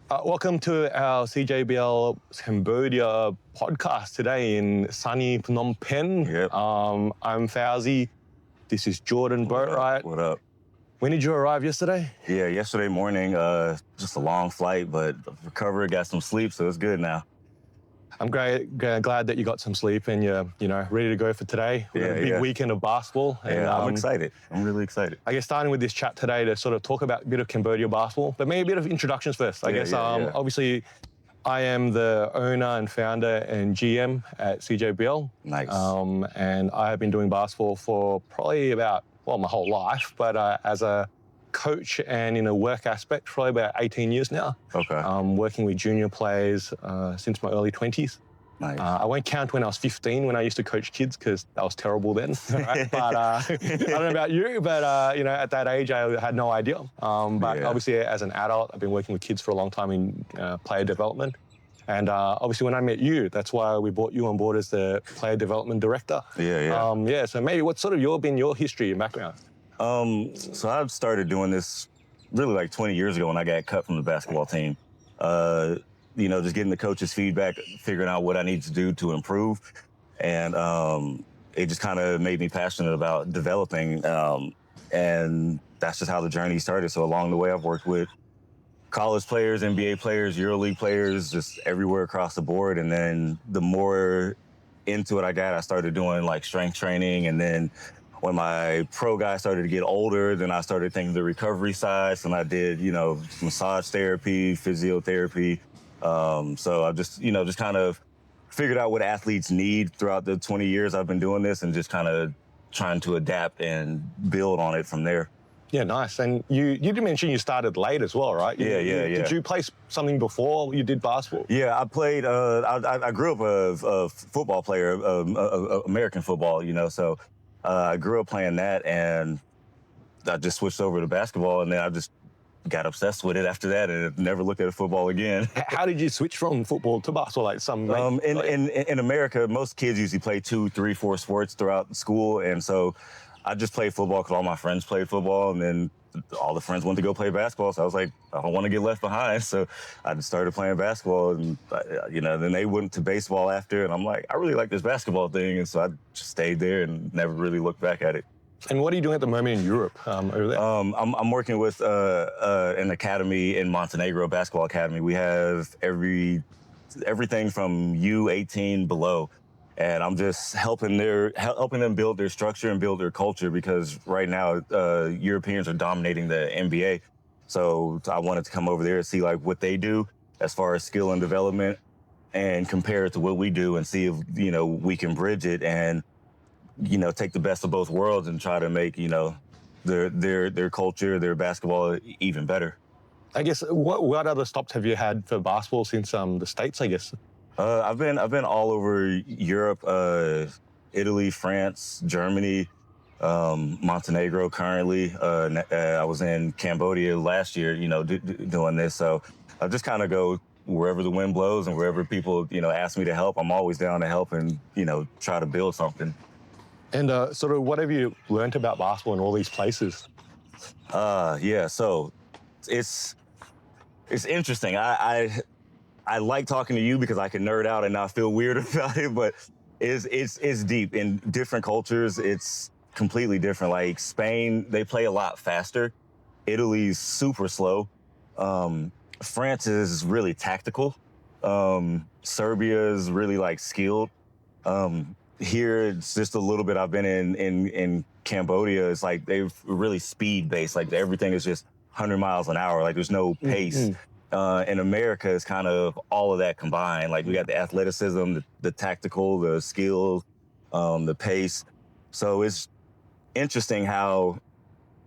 Welcome to our CJBL Cambodia podcast today in sunny Phnom Penh. Yep. I'm Fau Zii. This is Jordan Boatwright. What up? When did you arrive yesterday? Yeah, yesterday morning, just a long flight, but recovered, got some sleep, so it's good now. I'm glad that you got some sleep and you're ready to go for today. We've got a big weekend of basketball. And, I'm excited. I'm really excited. I guess starting with this chat today to sort of talk about a bit of Cambodia basketball, but maybe a bit of introductions first. Obviously, I am the owner and founder and GM at CJBL. Nice. And I have been doing basketball for probably about, my whole life, but as a coach and in a work aspect, probably about 18 years now. Okay. Working with junior players since my early 20s. Nice. I won't count when I was 15 when I used to coach kids because I was terrible then. Right? But I don't know about you, but at that age I had no idea. Obviously as an adult, I've been working with kids for a long time in player development. And obviously when I met you, that's why we brought you on board as the player development director. So maybe what's sort of been your history and background? So I've started doing this really like 20 years ago when I got cut from the basketball team. Just getting the coach's feedback, figuring out what I need to do to improve. And it just kind of made me passionate about developing. And that's just how the journey started. So along the way, I've worked with college players, NBA players, EuroLeague players, just everywhere across the board. And then the more into it I got, I started doing like strength training. And then when my pro guy started to get older, then I started thinking the recovery side. And I did, massage therapy, physiotherapy. So I've just kind of figured out what athletes need throughout the 20 years I've been doing this and just kind of trying to adapt and build on it from there. Yeah, nice. And you did mention you started late as well, right? Yeah. Did you play something before you did basketball? Yeah, I played, I grew up a football player, American football, so I grew up playing that and I just switched over to basketball and then I just got obsessed with it after that and never looked at football again. How did you switch from football to basketball? In America, most kids usually play 2, 3, 4 sports throughout school. And so I just played football because all my friends played football and then all the friends wanted to go play basketball. So I was like, I don't want to get left behind. So I just started playing basketball and, then they went to baseball after. And I'm like, I really like this basketball thing. And so I just stayed there and never really looked back at it. And what are you doing at the moment in Europe over there? I'm working with an academy in Montenegro, basketball academy. We have everything from U18 below. And I'm just helping them build their structure and build their culture because right now Europeans are dominating the NBA. So I wanted to come over there and see like what they do as far as skill and development and compare it to what we do and see if, we can bridge it and, take the best of both worlds and try to make, their culture, their basketball even better. I guess what other stops have you had for basketball since the States, I guess? I've been all over Europe, Italy, France, Germany, Montenegro currently. I was in Cambodia last year, doing this. So I just kind of go wherever the wind blows and wherever people, ask me to help. I'm always down to help and, try to build something. And sort of what have you learned about basketball in all these places? So it's interesting. I like talking to you because I can nerd out and not feel weird about it, but it's deep. In different cultures, it's completely different. Like Spain, they play a lot faster. Italy's super slow. France is really tactical. Serbia is really like skilled. Here, it's just a little bit. I've been in Cambodia. It's like they're really speed based. Like everything is just 100 miles an hour. Like there's no pace. In America, it's kind of all of that combined. Like we got the athleticism, the tactical, the skill, the pace. So it's interesting how,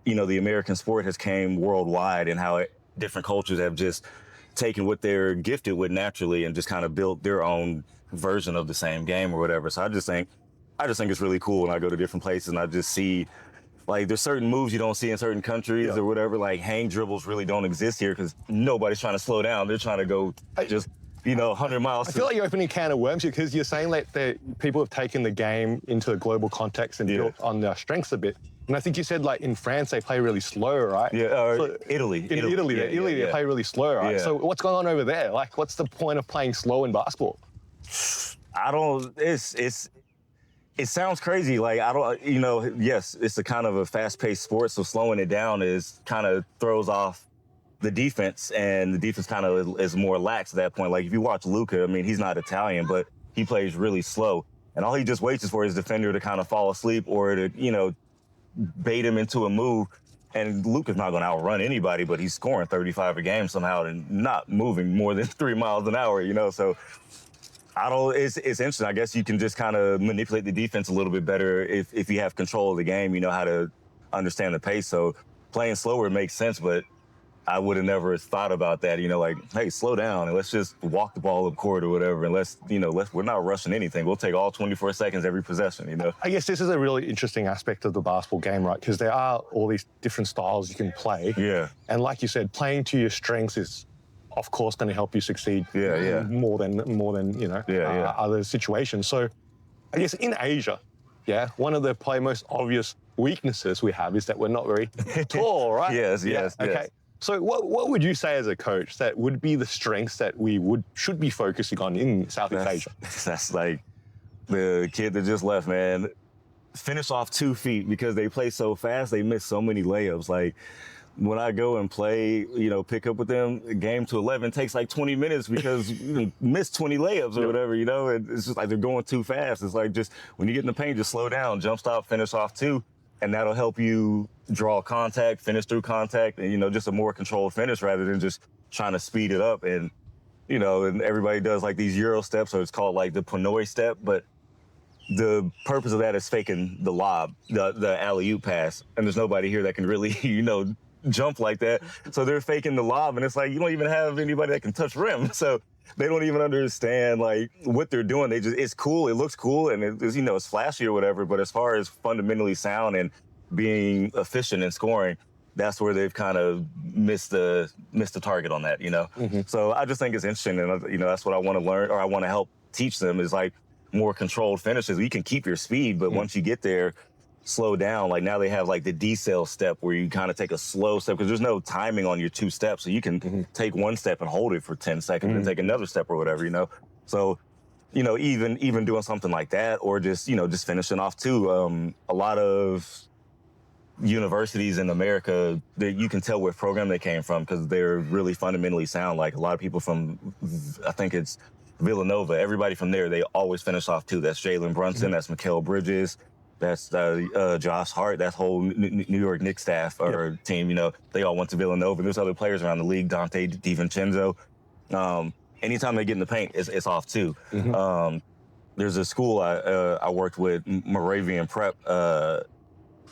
the American sport has came worldwide and how different cultures have just taken what they're gifted with naturally and just kind of built their own version of the same game or whatever. So I just think it's really cool when I go to different places and I just see like there's certain moves you don't see in certain countries or whatever. Like hang dribbles really don't exist here because nobody's trying to slow down. They're trying to go just 100 miles. I feel like you're opening a can of worms here because you're saying that people have taken the game into a global context and built on their strengths a bit. And I think you said like in France they play really slow, right? Yeah, So, Italy. In Italy, they play really slow, right? Yeah. So what's going on over there? Like, what's the point of playing slow in basketball? It sounds crazy. Like, yes, it's a kind of a fast-paced sport, so slowing it down kind of throws off the defense, and the defense kind of is more lax at that point. Like, if you watch Luka, I mean, he's not Italian, but he plays really slow. And all he just waits is for his defender to kind of fall asleep or to, bait him into a move. And Luka's not going to outrun anybody, but he's scoring 35 a game somehow and not moving more than 3 miles an hour, So it's interesting. I guess you can just kind of manipulate the defense a little bit better if you have control of the game. You know how to understand the pace. So playing slower makes sense, but I would have never thought about that, like, hey, slow down and let's just walk the ball up court or whatever. And we're not rushing anything. We'll take all 24 seconds every possession, I guess this is a really interesting aspect of the basketball game, right? Because there are all these different styles you can play. Yeah. And like you said, playing to your strengths is, of course, going to help you succeed more than other situations. So I guess in Asia, one of the most obvious weaknesses we have is that we're not very tall, right? Yes. Okay. So what would you say as a coach that would be the strengths that we should be focusing on in Southeast Asia? That's like the kid that just left, man. Finish off 2 feet because they play so fast, they miss so many layups. Like when I go and play, pick up with them, game to 11 takes like 20 minutes because you miss 20 layups or whatever, and it's just like they're going too fast. It's like just when you get in the paint, just slow down, jump stop, finish off 2. And that'll help you draw contact, finish through contact, and, just a more controlled finish rather than just trying to speed it up. And, and everybody does like these Euro steps, so it's called like the Pinoy step. But the purpose of that is faking the lob, the alley-oop pass. And there's nobody here that can really, jump like that. So they're faking the lob, and it's like you don't even have anybody that can touch rim. So they don't even understand like what they're doing. It's cool, it looks cool, and it's flashy or whatever. But as far as fundamentally sound and being efficient in scoring, that's where they've kind of missed the target on that. So I just think it's interesting, and that's what I want to learn, or I want to help teach them is like more controlled finishes. You can keep your speed, but once you get there, slow down. Like now they have like the decel step where you kind of take a slow step because there's no timing on your 2 steps. So you can take 1 step and hold it for 10 seconds and take another step or whatever, So, even doing something like that or just finishing off 2. A lot of universities in America, that you can tell what program they came from because they're really fundamentally sound. Like a lot of people from, I think it's Villanova, everybody from there, they always finish off 2. That's Jalen Brunson, that's Mikal Bridges, that's Josh Hart, that whole New York Knicks staff or team, they all went to Villanova. There's other players around the league, Dante DiVincenzo. Anytime they get in the paint, it's off 2. There's a school I worked with, Moravian Prep.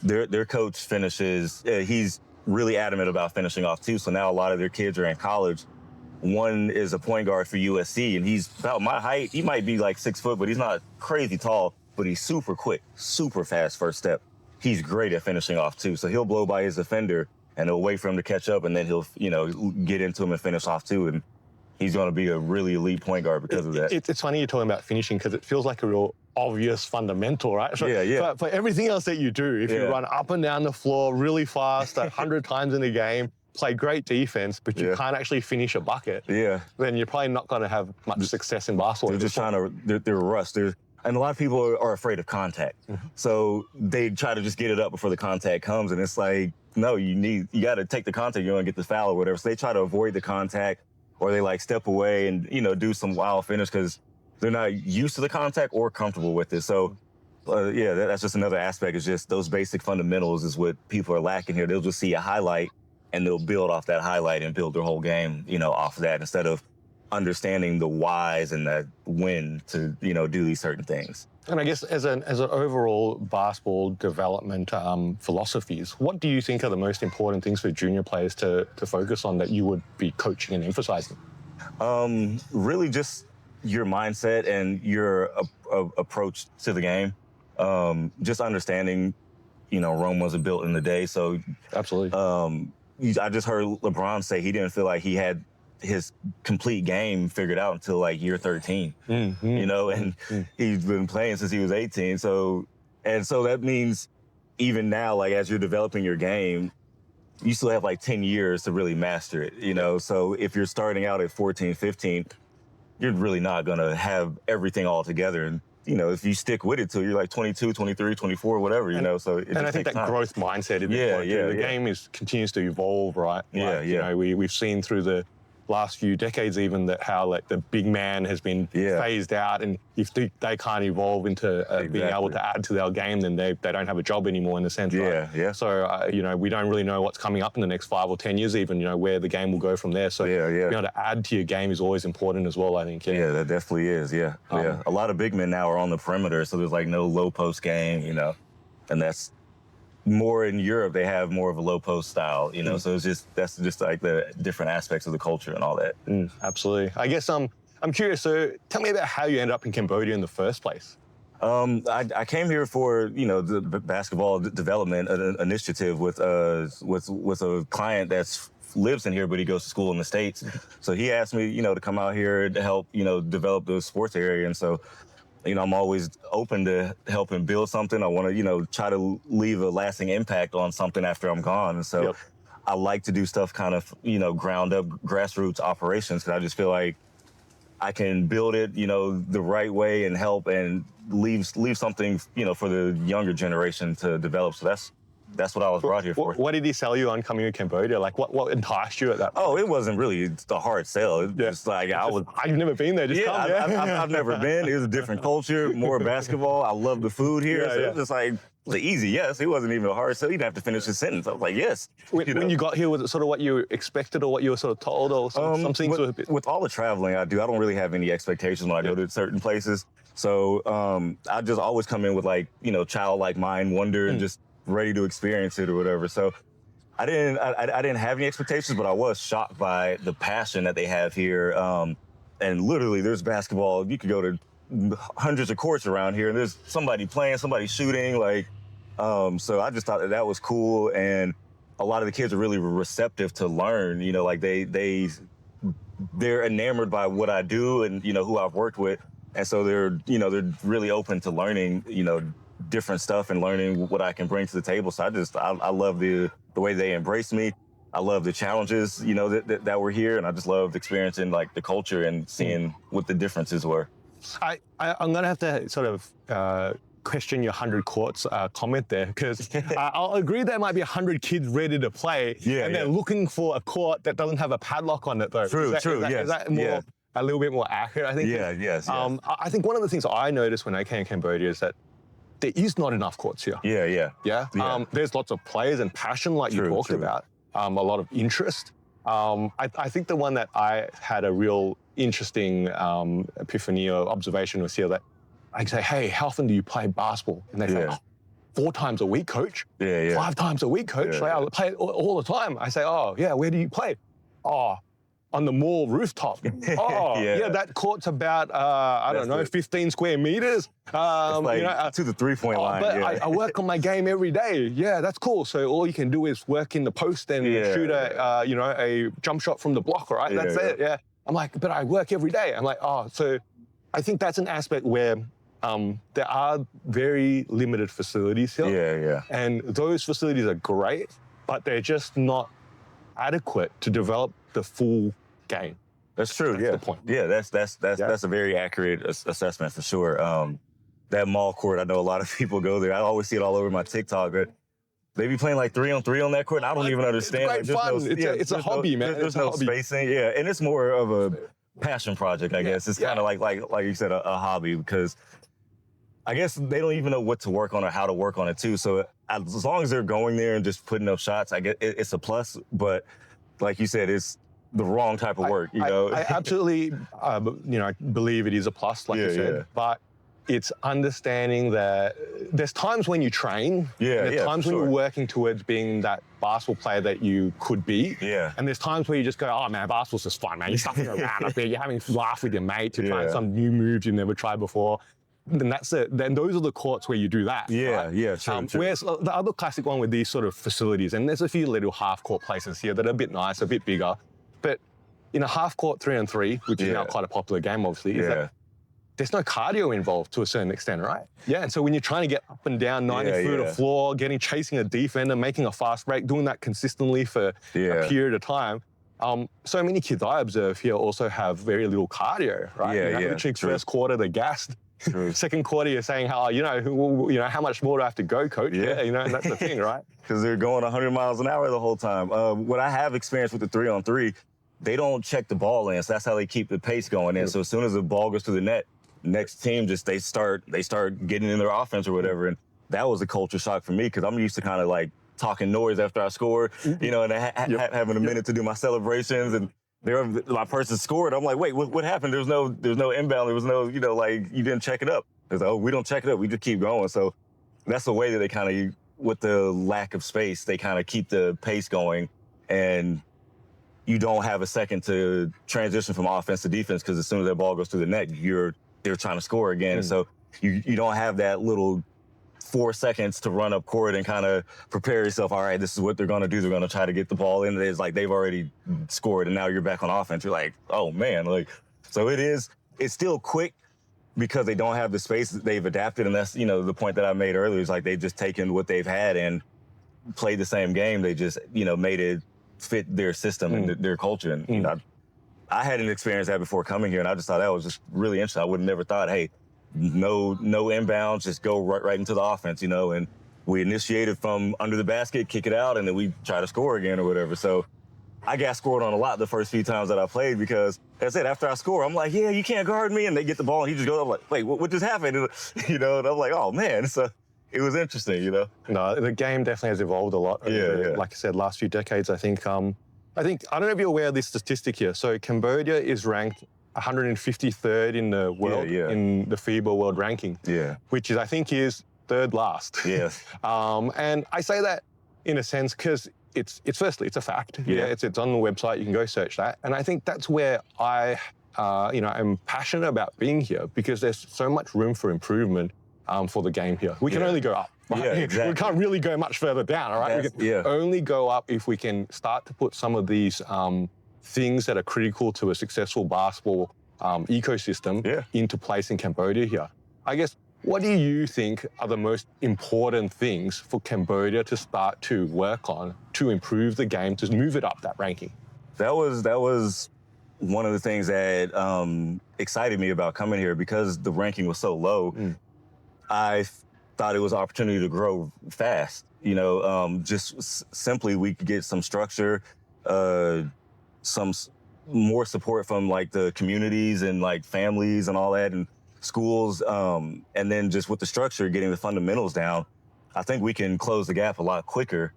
Their coach finishes, he's really adamant about finishing off 2. So now a lot of their kids are in college. One is a point guard for USC, and he's about my height. He might be like 6 foot, but he's not crazy tall. But he's super quick, super fast first step. He's great at finishing off 2. So he'll blow by his defender and he'll wait for him to catch up, and then he'll, get into him and finish off 2. And he's going to be a really elite point guard because of that. It's funny you're talking about finishing because it feels like a real obvious fundamental, right? So, for everything else that you do, if you run up and down the floor really fast 100 times in a game, play great defense, but you can't actually finish a bucket, then you're probably not going to have much success in basketball. They're just they're rushed. And a lot of people are afraid of contact. So they try to just get it up before the contact comes. And it's like, no, you got to take the contact. You're going to get the foul or whatever. So they try to avoid the contact, or they like step away and, do some wild finish because they're not used to the contact or comfortable with it. So, that's just another aspect. It's just those basic fundamentals is what people are lacking here. They'll just see a highlight and they'll build off that highlight and build their whole game, off of that instead of understanding the whys and the when to, do these certain things. And I guess as an overall basketball development philosophies, what do you think are the most important things for junior players to focus on that you would be coaching and emphasizing? Really just your mindset and your approach to the game. Just understanding, Rome wasn't built in a day. So absolutely. I just heard LeBron say he didn't feel like he had his complete game figured out until like year 13, and he's been playing since he was 18. So that means even now, like as you're developing your game, you still have like 10 years to really master it, you know? So if you're starting out at 14, 15, you're really not gonna have everything all together. And, you know, if you stick with it till you're like 22, 23, 24, whatever, you know, so it And I think that time. growth mindset is the game continues to evolve, right? Like, you know, we've seen through the last few decades even that how like the big man has been phased out, and if they can't evolve into being able to add to their game, then they don't have a job anymore in a sense, right? So you know, we don't really know what's coming up in the next 5 or 10 years even, you know, where the game will go from there. So being able to add to your game is always important as well, I think. Yeah, that definitely is, a lot of big men now are on the perimeter, so there's like no low post game, you know, and that's more in Europe. They have more of a low post style, you know, so that's just like the different aspects of the culture and all that. Absolutely. I guess I'm curious, so tell me about how you ended up in Cambodia in the first place. I came here for, you know, the basketball development initiative with a client that's lives in here, but he goes to school in the States. So he asked me, you know, to come out here to help, you know, develop the sports area. And so, you know, I'm always open to helping build something. I want to, you know, try to leave a lasting impact on something after I'm gone. And so I like to do stuff kind of, you know, ground up grassroots operations, because I just feel like I can build it, you know, the right way and help and leave something, you know, for the younger generation to develop. So that's what I was brought here for. What did he sell you on coming to Cambodia? Like, what enticed you at that point? Oh, it wasn't really the hard sell. It was like I've never been there. Just come. I've never been. It was a different culture, more basketball. I love the food here. So it was just like the easy yes. It wasn't even a hard sell. You didn't have to finish the sentence. I was like, yes. When you got here, was it sort of what you expected or what you were sort of told, or some things were a bit... With all the traveling I do, I don't really have any expectations when I go to certain places. So I just always come in with like, you know, childlike mind, wonder, and just ready to experience it or whatever. So I didn't have any expectations, but I was shocked by the passion that they have here. And literally there's basketball. You could go to hundreds of courts around here and there's somebody playing, somebody shooting, like, so I just thought that was cool. And a lot of the kids are really receptive to learn, you know, like they're enamored by what I do and, you know, who I've worked with. And so they're really open to learning, you know, different stuff and learning what I can bring to the table. So I love the way they embrace me. I love the challenges, you know, that were here, and I just loved experiencing like the culture and seeing what the differences were. I'm gonna have to sort of question your 100 courts comment there, because I'll agree there might be 100 kids ready to play, and they're looking for a court that doesn't have a padlock on it though. True. Is that more a little bit more accurate, I think? Yes. I think one of the things I noticed when I came to Cambodia is that there is not enough courts here. Yeah. There's lots of players and passion, like you talked about, a lot of interest. I think the one that I had a real interesting epiphany or observation was here, that I say, hey, how often do you play basketball? And they say, 4 times a week, coach. 5 times a week, coach. Like, I play it all the time. I say, oh, yeah, where do you play? Oh, on the mall rooftop. That court's about, I don't know, 15 square meters. Like, you know, to the 3-point line. But I work on my game every day. Yeah, that's cool. So all you can do is work in the post and shoot a jump shot from the block, right? That's it. Yeah. I'm like, but I work every day. I'm like, so I think that's an aspect where there are very limited facilities here. And those facilities are great, but they're just not adequate to develop the full game. That's true. That's the point. Yeah, that's a very accurate assessment for sure. That mall court, I know a lot of people go there. I always see it all over my TikTok. But they be playing like 3-on-3 on that court. And I don't even understand. It's great fun. It's a hobby, man. There's no spacing. Yeah, and it's more of a passion project, I guess. It's kind of like you said, a hobby, because I guess they don't even know what to work on or how to work on it too. So as long as they're going there and just putting up shots, I guess it's a plus. But like you said, it's the wrong type of work, you know? I absolutely, believe it is a plus, like you said. But it's understanding that there's times when you train. There's times when you're working towards being that basketball player that you could be. And there's times where you just go, oh man, basketball's just fun, man. You're stuffing around up there. You're having a laugh with your mate to try some new moves you've never tried before. Then that's it. Then those are the courts where you do that. True. Whereas the other classic one with these sort of facilities, and there's a few little half-court places here that are a bit nice, a bit bigger, but in a half-court 3-on-3, which is now quite a popular game, obviously, is that there's no cardio involved to a certain extent, right? Yeah, and so when you're trying to get up and down 90 foot of floor, chasing a defender, making a fast break, doing that consistently for a period of time, so many kids I observe here also have very little cardio, right? Literally first quarter, they're gassed. Second quarter, you're saying, how how much more do I have to go, coach? Yeah, and that's the thing, right? Because they're going 100 miles an hour the whole time. What I have experienced with the 3-on-3, they don't check the ball in, so that's how they keep the pace going in. So as soon as the ball goes to the net, next team they start getting in their offense or whatever. And that was a culture shock for me because I'm used to kind of like talking noise after I score, and having a minute to do my celebrations. And my person scored. I'm like, wait, what happened? There's no inbound. There was no, like, you didn't check it up. It's like, oh, we don't check it up. We just keep going. So that's the way that they kind of, with the lack of space, they kind of keep the pace going, and you don't have a second to transition from offense to defense because as soon as that ball goes through the net, they're trying to score again. And so you don't have that little 4 seconds to run up court and kind of prepare yourself. All right, this is what they're going to do. They're going to try to get the ball in. It's like they've already scored, and now you're back on offense. You're like, oh, man. So it's still quick because they don't have the space. They've adapted, and that's, the point that I made earlier is like they've just taken what they've had and played the same game. They just, made it fit their system and their culture. And I hadn't experienced that before coming here, and I just thought that was just really interesting. I would have never thought, hey, no inbounds, just go right into the offense, and we initiated from under the basket, kick it out, and then we try to score again or whatever. So I got scored on a lot the first few times that I played because, as I said, after I score, I'm like, yeah, you can't guard me, and they get the ball, and he just goes, I'm like, wait, what just happened? And I'm like, oh, man. So it was interesting, No, the game definitely has evolved a lot. Like I said, last few decades, I think, I don't know if you're aware of this statistic here. So Cambodia is ranked 153rd in the world in the FIBA world ranking, which I think is third last. Yes. And I say that in a sense because it's firstly, it's a fact. It's on the website. You can go search that. And I think that's where I am passionate about being here because there's so much room for improvement for the game here. We can only go up. Right? Yeah, exactly. We can't really go much further down, all right? We can only go up if we can start to put some of these things that are critical to a successful basketball ecosystem into place in Cambodia here. I guess, what do you think are the most important things for Cambodia to start to work on to improve the game, to move it up that ranking? That was one of the things that excited me about coming here because the ranking was so low. I thought it was an opportunity to grow fast. Just simply we could get some structure, some more support from like the communities and like families and all that and schools. And then just with the structure, getting the fundamentals down, I think we can close the gap a lot quicker,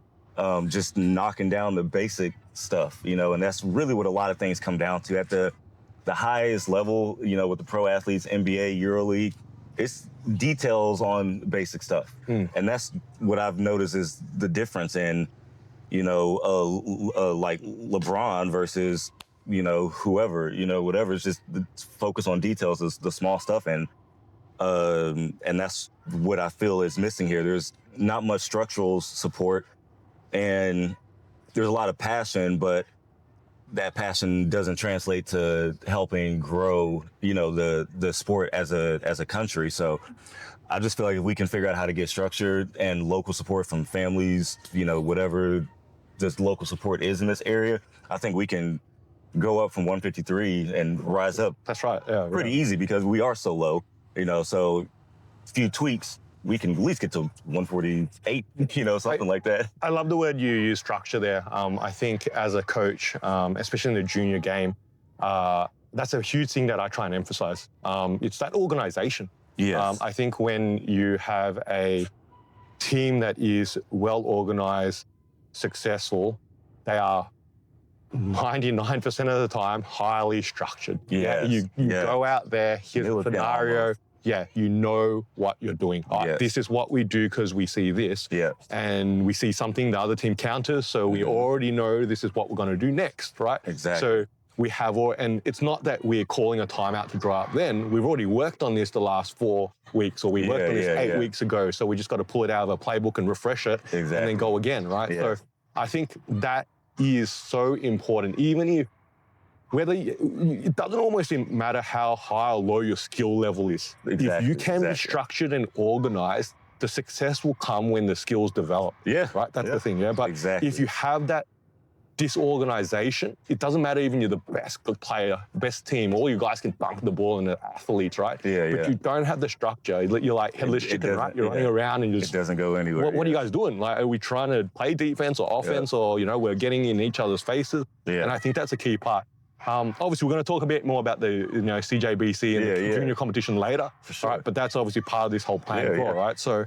just knocking down the basic stuff, and that's really what a lot of things come down to at the highest level, with the pro athletes, NBA, EuroLeague. It's details on basic stuff. And that's what I've noticed is the difference in, like LeBron versus, whoever, whatever. It's just the focus on details is the small stuff. And that's what I feel is missing here. There's not much structural support and there's a lot of passion, but that passion doesn't translate to helping grow, the sport as a country. So I just feel like if we can figure out how to get structured and local support from families, whatever this local support is in this area, I think we can go up from 153 and rise up. That's right. Yeah, pretty easy because we are so low, so a few tweaks, we can at least get to 148, something like that. I love the word you use, structure there. I think as a coach, especially in the junior game, that's a huge thing that I try and emphasize. It's that organization. Yes. I think when you have a team that is well organized, successful, they are 99% of the time highly structured. Yes. You go out there, here's the scenario. You know what you're doing. This is what we do because we see this. And we see something the other team counters, so we already know this is what we're going to do next, right? Exactly. So we have, and it's not that we're calling a timeout to draw up then. We've already worked on this the last 4 weeks, or we worked on this 8 weeks ago, so we just got to pull it out of a playbook and refresh it and then go again, right? So I think that is so important. Even if it doesn't almost matter how high or low your skill level is. Exactly, if you can be structured and organized, the success will come when the skills develop. Yeah. Right? That's the thing, yeah? But if you have that disorganization, it doesn't matter even you're the best player, best team, all you guys can dunk the ball and they're athletes, right? But you don't have the structure. You're like headless chicken, right? You're running around and it doesn't go anywhere. What are you guys doing? Like, are we trying to play defense or offense or, we're getting in each other's faces? And I think that's a key part. Obviously, we're going to talk a bit more about the CJBC and the junior competition later, for sure. Right? But that's obviously part of this whole plan as well, right? So,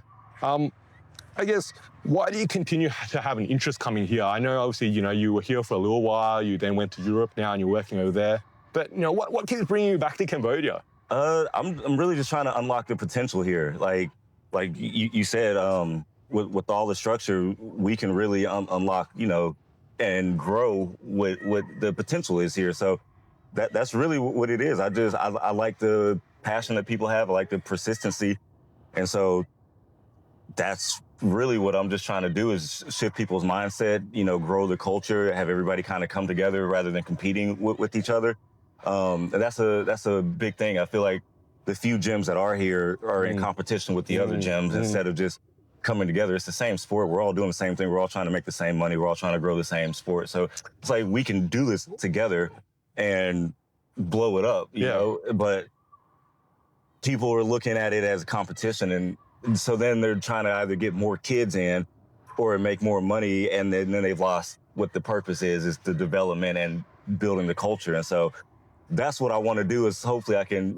I guess, why do you continue to have an interest coming here? I know, obviously, you were here for a little while, you then went to Europe now and you're working over there. But, what keeps bringing you back to Cambodia? I'm really just trying to unlock the potential here. Like you said, with all the structure, we can really unlock, and grow what the potential is here. So that's really what it is. I like the passion that people have. I like the persistency. And so that's really what I'm just trying to do is shift people's mindset, grow the culture, have everybody kind of come together rather than competing with each other. And that's a big thing. I feel like the few gyms that are here are in competition with the other gyms instead of just coming together. It's the same sport. We're all doing the same thing. We're all trying to make the same money. We're all trying to grow the same sport. So it's like we can do this together and blow it up, you know, but people are looking at it as a competition. And so then they're trying to either get more kids in or make more money. And then they've lost what the purpose is the development and building the culture. And so that's what I want to do is hopefully I can,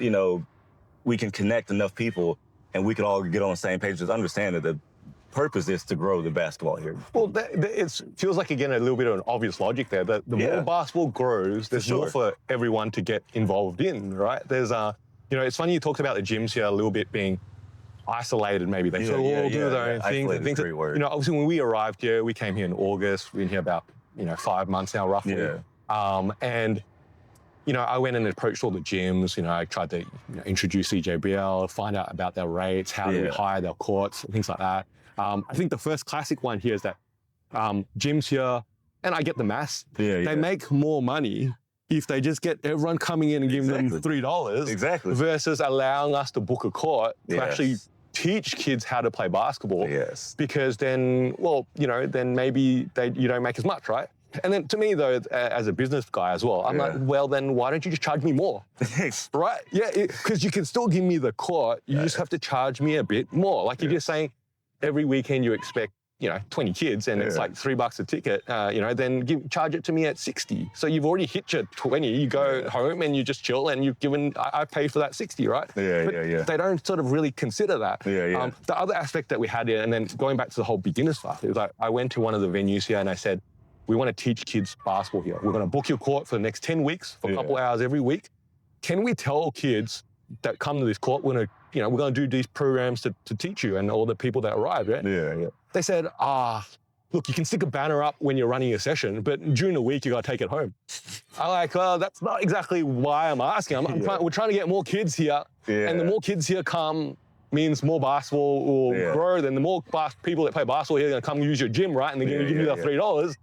we can connect enough people and we can all get on the same page with understanding that the purpose is to grow the basketball here. Well, it feels like, again, a little bit of an obvious logic there. That the more basketball grows, there's more for everyone to get involved in, right? There's, it's funny you talked about the gyms here a little bit being isolated, maybe. They sort of all do their own things. And things that, obviously, when we arrived here, we came here in August. We've been here about, 5 months now, roughly. And I went and approached all the gyms. I tried to introduce CJBL, find out about their rates, how do we hire their courts, and things like that. I think the first classic one here is that gyms here, and I get the maths, they make more money if they just get everyone coming in and giving them $3 versus allowing us to book a court to actually teach kids how to play basketball. Because then, then maybe you don't make as much, right? And then to me, though, as a business guy as well, I'm like, well, then why don't you just charge me more? Right? Yeah, because you can still give me the court. You just have to charge me a bit more. Like you're just saying, every weekend you expect, 20 kids and it's like $3 a ticket, then charge it to me at 60. So you've already hit your 20. You go home and you just chill and you've given, I pay for that 60, right? They don't sort of really consider that. The other aspect that we had here, and then going back to the whole beginner stuff, it was like, I went to one of the venues here and I said, we want to teach kids basketball here. We're going to book your court for the next 10 weeks for a couple hours every week. Can we tell kids that come to this court, we're going to do these programs to teach you and all the people that arrive, right? They said, look, you can stick a banner up when you're running a session, but during the week, you got to take it home. I'm like, that's not exactly why I'm asking. We're trying to get more kids here. And the more kids here come means more basketball will grow. Then the more people that play basketball here are going to come use your gym, right? And they're going to give you that $3.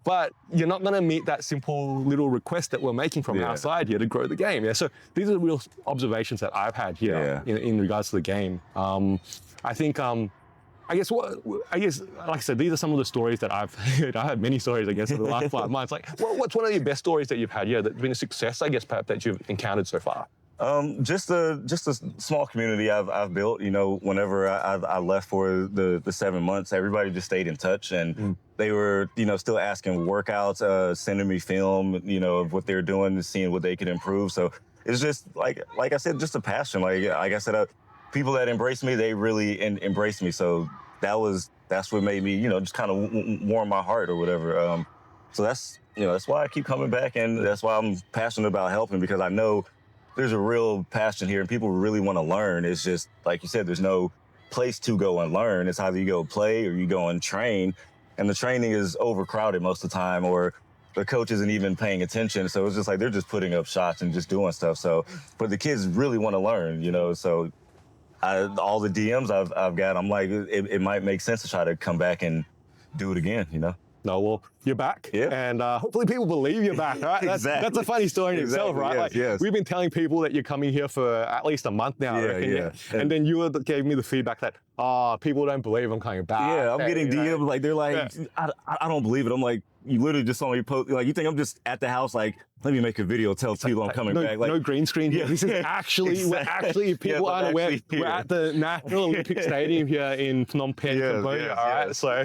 But you're not going to meet that simple little request that we're making from our side here to grow the game. So these are the real observations that I've had here in regards to the game. I think, I guess, like I said, these are some of the stories that I've heard. I had many stories, I guess, in the last 5 months. Like, what's one of your best stories that you've had here that's been a success, I guess, perhaps, that you've encountered so far? Just a small community I've built. Whenever I left for the 7 months, everybody just stayed in touch, and they were still asking workouts, sending me film, of what they're doing, and seeing what they could improve. So it's just like I said, just a passion. Like I said, people that embrace me, they really embrace me. So that's what made me just kind of warm my heart or whatever. So that's why I keep coming back, and that's why I'm passionate about helping, because I know there's a real passion here and people really want to learn. It's just, like you said, there's no place to go and learn. It's either you go play or you go and train, and the training is overcrowded most of the time, or the coach isn't even paying attention. So it's just like they're just putting up shots and just doing stuff. So, but the kids really want to learn, so all the DMs I've got, I'm like, it might make sense to try to come back and do it again, No, well, you're back, and hopefully people believe you're back, right? That's a funny story in itself, right? We've been telling people that you're coming here for at least a month now, I reckon, and then you gave me the feedback that, people don't believe I'm coming back. Yeah, I'm getting DMs, like, they're like, I don't believe it. I'm like, you literally just saw me post, like, you think I'm just at the house, like, let me make a video, tell people I'm coming back. Like, no green screen here. This is actually, we're actually, people aren't aware, we're at the National Olympic Stadium here in Phnom Penh, Cambodia, all right? So,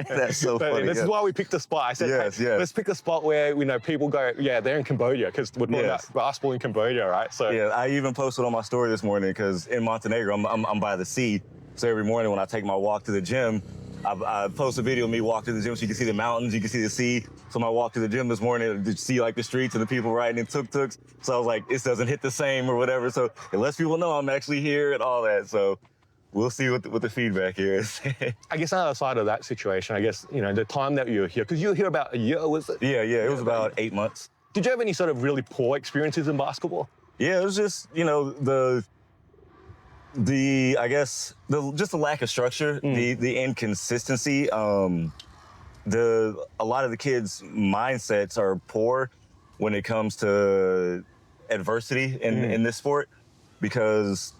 that's so funny. This is why we picked a spot. I said, let's pick a spot where, people go, they're in Cambodia, because we're talking about basketball in Cambodia, right? So I even posted on my story this morning, because in Montenegro, I'm by the sea. So every morning when I take my walk to the gym, I post a video of me walk to the gym so you can see the mountains, you can see the sea. So my walk to the gym this morning, to see like the streets and the people riding in tuk-tuks. So I was like, this doesn't hit the same or whatever. So it lets people know I'm actually here and all that. So we'll see what the feedback here is. I guess on the other side of that situation, I guess, the time that you were here, because you were here about a year, was it? Yeah, it was about 8 months. Did you have any sort of really poor experiences in basketball? Yeah, it was just, just the lack of structure, the inconsistency. A lot of the kids' mindsets are poor when it comes to adversity in this sport, because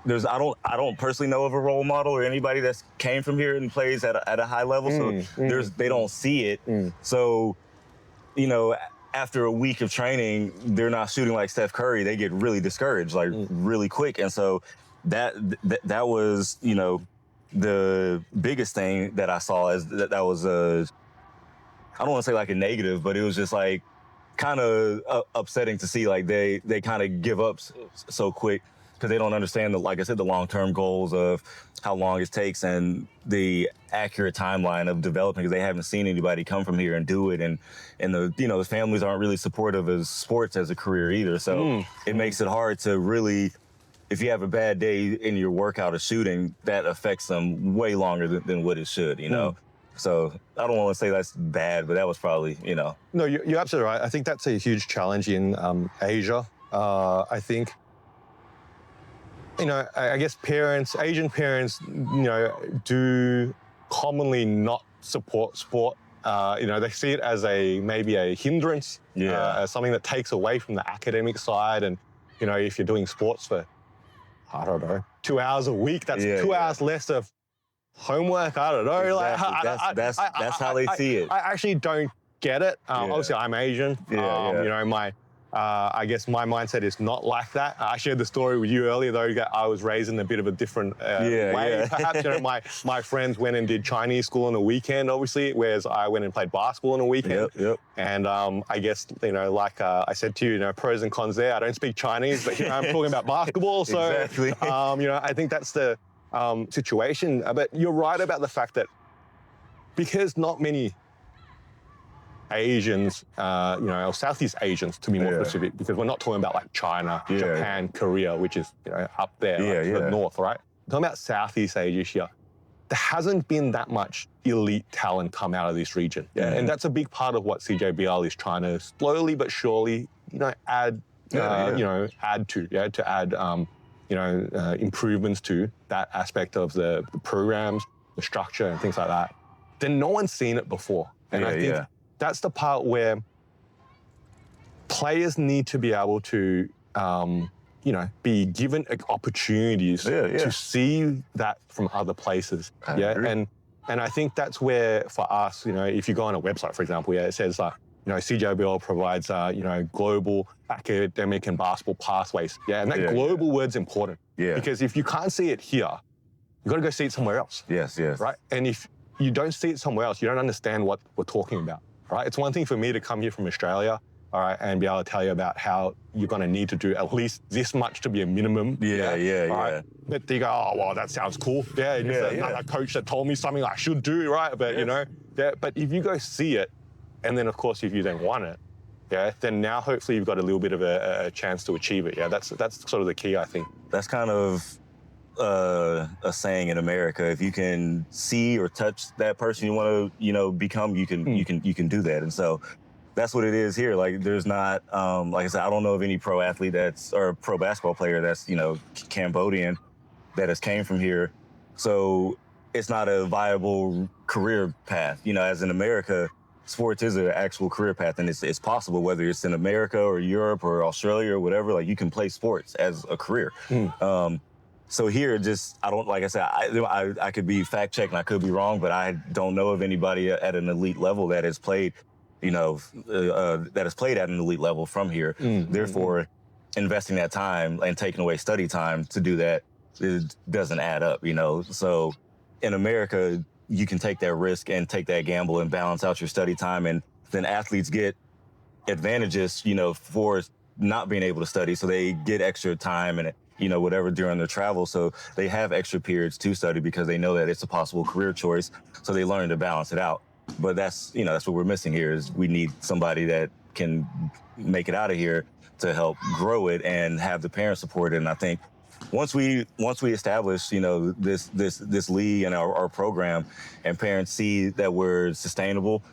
I don't personally know of a role model or anybody that's came from here and plays at a high level. So they don't see it. So, after a week of training, they're not shooting like Steph Curry. They get really discouraged, like really quick. And so that was, the biggest thing that I saw is that was I don't want to say like a negative, but it was just like kind of upsetting to see like they kind of give up so quick, because they don't understand like I said, the long-term goals of how long it takes and the accurate timeline of developing, because they haven't seen anybody come from here and do it, and the families aren't really supportive of sports as a career either. So it makes it hard to really, if you have a bad day in your workout or shooting, that affects them way longer than what it should, So I don't want to say that's bad, but that was probably, No, you're absolutely right. I think that's a huge challenge in Asia. I think, I guess Asian parents, do commonly not support sport. They see it as maybe a hindrance, as something that takes away from the academic side. And, if you're doing sports for, I don't know, 2 hours a week, that's 2 hours less of homework. I don't know. Exactly. That's how they see it. I actually don't get it. Obviously, I'm Asian. I guess my mindset is not like that. I shared the story with you earlier, though. I was raised in a bit of a different way. Perhaps, my friends went and did Chinese school on the weekend, obviously, whereas I went and played basketball on the weekend. And I guess, like I said to you, pros and cons there. I don't speak Chinese, but I'm talking about basketball. So, I think that's the situation. But you're right about the fact that because not many Asians, or Southeast Asians, to be more specific, because we're not talking about like China, Japan, Korea, which is up there, to the north, right? We're talking about Southeast Asia here. There hasn't been that much elite talent come out of this region, and that's a big part of what CJBL is trying to slowly but surely, add improvements to that aspect of the programs, the structure, and things like that. Then no one's seen it before, and I think that's the part where players need to be able to, be given opportunities to see that from other places. And I think that's where, for us, if you go on a website, for example, it says, CJBL provides, global academic and basketball pathways. And that global word's important. Because if you can't see it here, you've got to go see it somewhere else. Right? And if you don't see it somewhere else, you don't understand what we're talking about. Right? It's one thing for me to come here from Australia, all right, and be able to tell you about how you're going to need to do at least this much to be a minimum. Right? But they go, oh, well, that sounds cool. Another coach that told me something I should do, right? But, but if you go see it, and then, of course, if you then want it, then now hopefully you've got a little bit of a chance to achieve it. That's sort of the key, I think. That's kind of a saying in America. If you can see or touch that person you want to, become, you can do that. And so that's what it is here. Like, there's not, like I said, I don't know of any pro athlete or pro basketball player that's, Cambodian that has came from here. So it's not a viable career path. You know, as in America, sports is an actual career path, and it's possible, whether it's in America or Europe or Australia or whatever, like you can play sports as a career. So here, just, I don't, like I said, I could be fact checked and I could be wrong, but I don't know of anybody at an elite level that has played, you know, that has played at an elite level from here. Therefore, investing that time and taking away study time to do that, it doesn't add up, you know. So in America, you can take that risk and take that gamble and balance out your study time, and then athletes get advantages, you know, for not being able to study. So they get extra time and, you know, whatever during their travel. So they have extra periods to study because they know that it's a possible career choice. So they learn to balance it out. But that's, you know, that's what we're missing here, is we need somebody that can make it out of here to help grow it and have the parents support it. And I think once we establish, you know, this league and our program, and parents see that we're sustainable,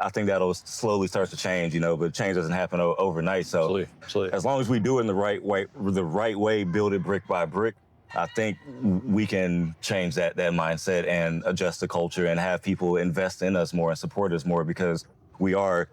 I think that'll slowly start to change, you know, but change doesn't happen overnight. So Absolutely. As long as we do it in the right way, build it brick by brick, I think we can change that mindset and adjust the culture and have people invest in us more and support us more, because we are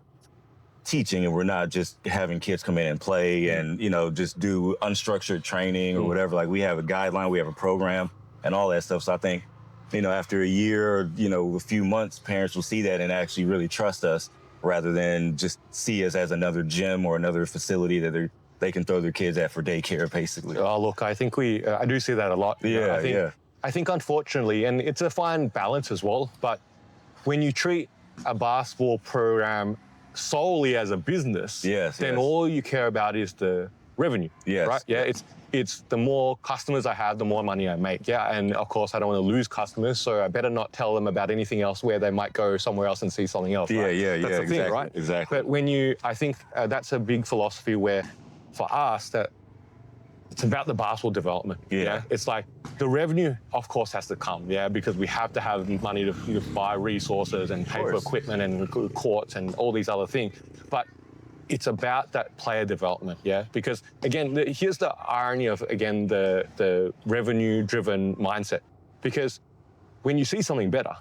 teaching and we're not just having kids come in and play and, you know, just do unstructured training or whatever. Like, we have a guideline, we have a program and all that stuff. So I think, you know, after a year or, you know, a few months, parents will see that and actually really trust us, rather than just see us as another gym or another facility that they can throw their kids at for daycare, basically. Oh, look, I think I do see that a lot. I think unfortunately, and it's a fine balance as well, but when you treat a basketball program solely as a business, then all you care about is the revenue, right? Yeah, it's the more customers I have, the more money I make. Yeah, and of course I don't want to lose customers, so I better not tell them about anything else where they might go somewhere else and see something else. Right? That's the thing, right? Exactly. But I think that's a big philosophy where, for us, that it's about the basketball development. Yeah. It's like the revenue, of course, has to come, because we have to have money to buy resources and pay for equipment and courts and all these other things. But it's about that player development, because again, here's the irony of, again, the revenue-driven mindset. Because when you see something better,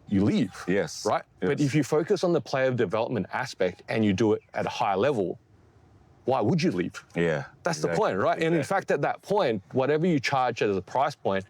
you leave. Right? But if you focus on the player development aspect and you do it at a higher level, why would you leave? That's the point, right? And in fact, at that point, whatever you charge as a price point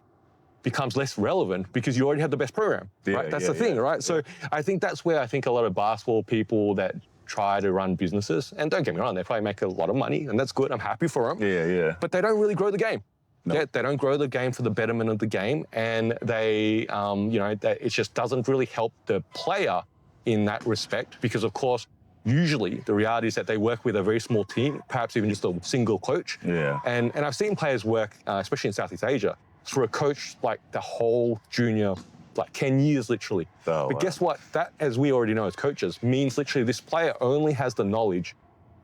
becomes less relevant because you already have the best program, right? That's the thing, right? So I think that's where I think a lot of basketball people that try to run businesses, and don't get me wrong, they probably make a lot of money, and that's good. I'm happy for them. But they don't really grow the game. They don't grow the game for the betterment of the game, and they, it just doesn't really help the player in that respect, because of course, usually the reality is that they work with a very small team, perhaps even just a single coach. And I've seen players work, especially in Southeast Asia, for a coach like the whole junior, like 10 years literally. But guess what? That, as we already know as coaches, means literally this player only has the knowledge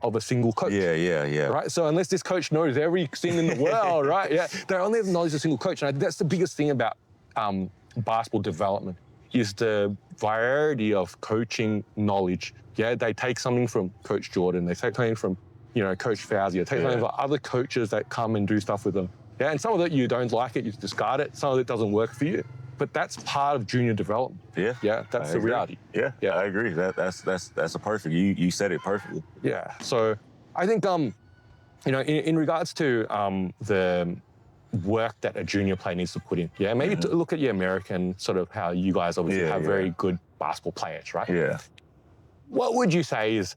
of a single coach. Right? So unless this coach knows everything in the world, right? They only have the knowledge of a single coach. And I think that's the biggest thing about basketball development, is the variety of coaching knowledge. They take something from Coach Jordan, they take something from, Coach Fau Zii, they take something from other coaches that come and do stuff with them. And some of it, you don't like it, you discard it. Some of it doesn't work for you. But that's part of junior development. That's the reality. I agree. That's a perfect. You said it perfectly. So I think in regards to the work that a junior player needs to put in. Maybe to look at your American, sort of how you guys obviously have very good basketball players, right? What would you say is,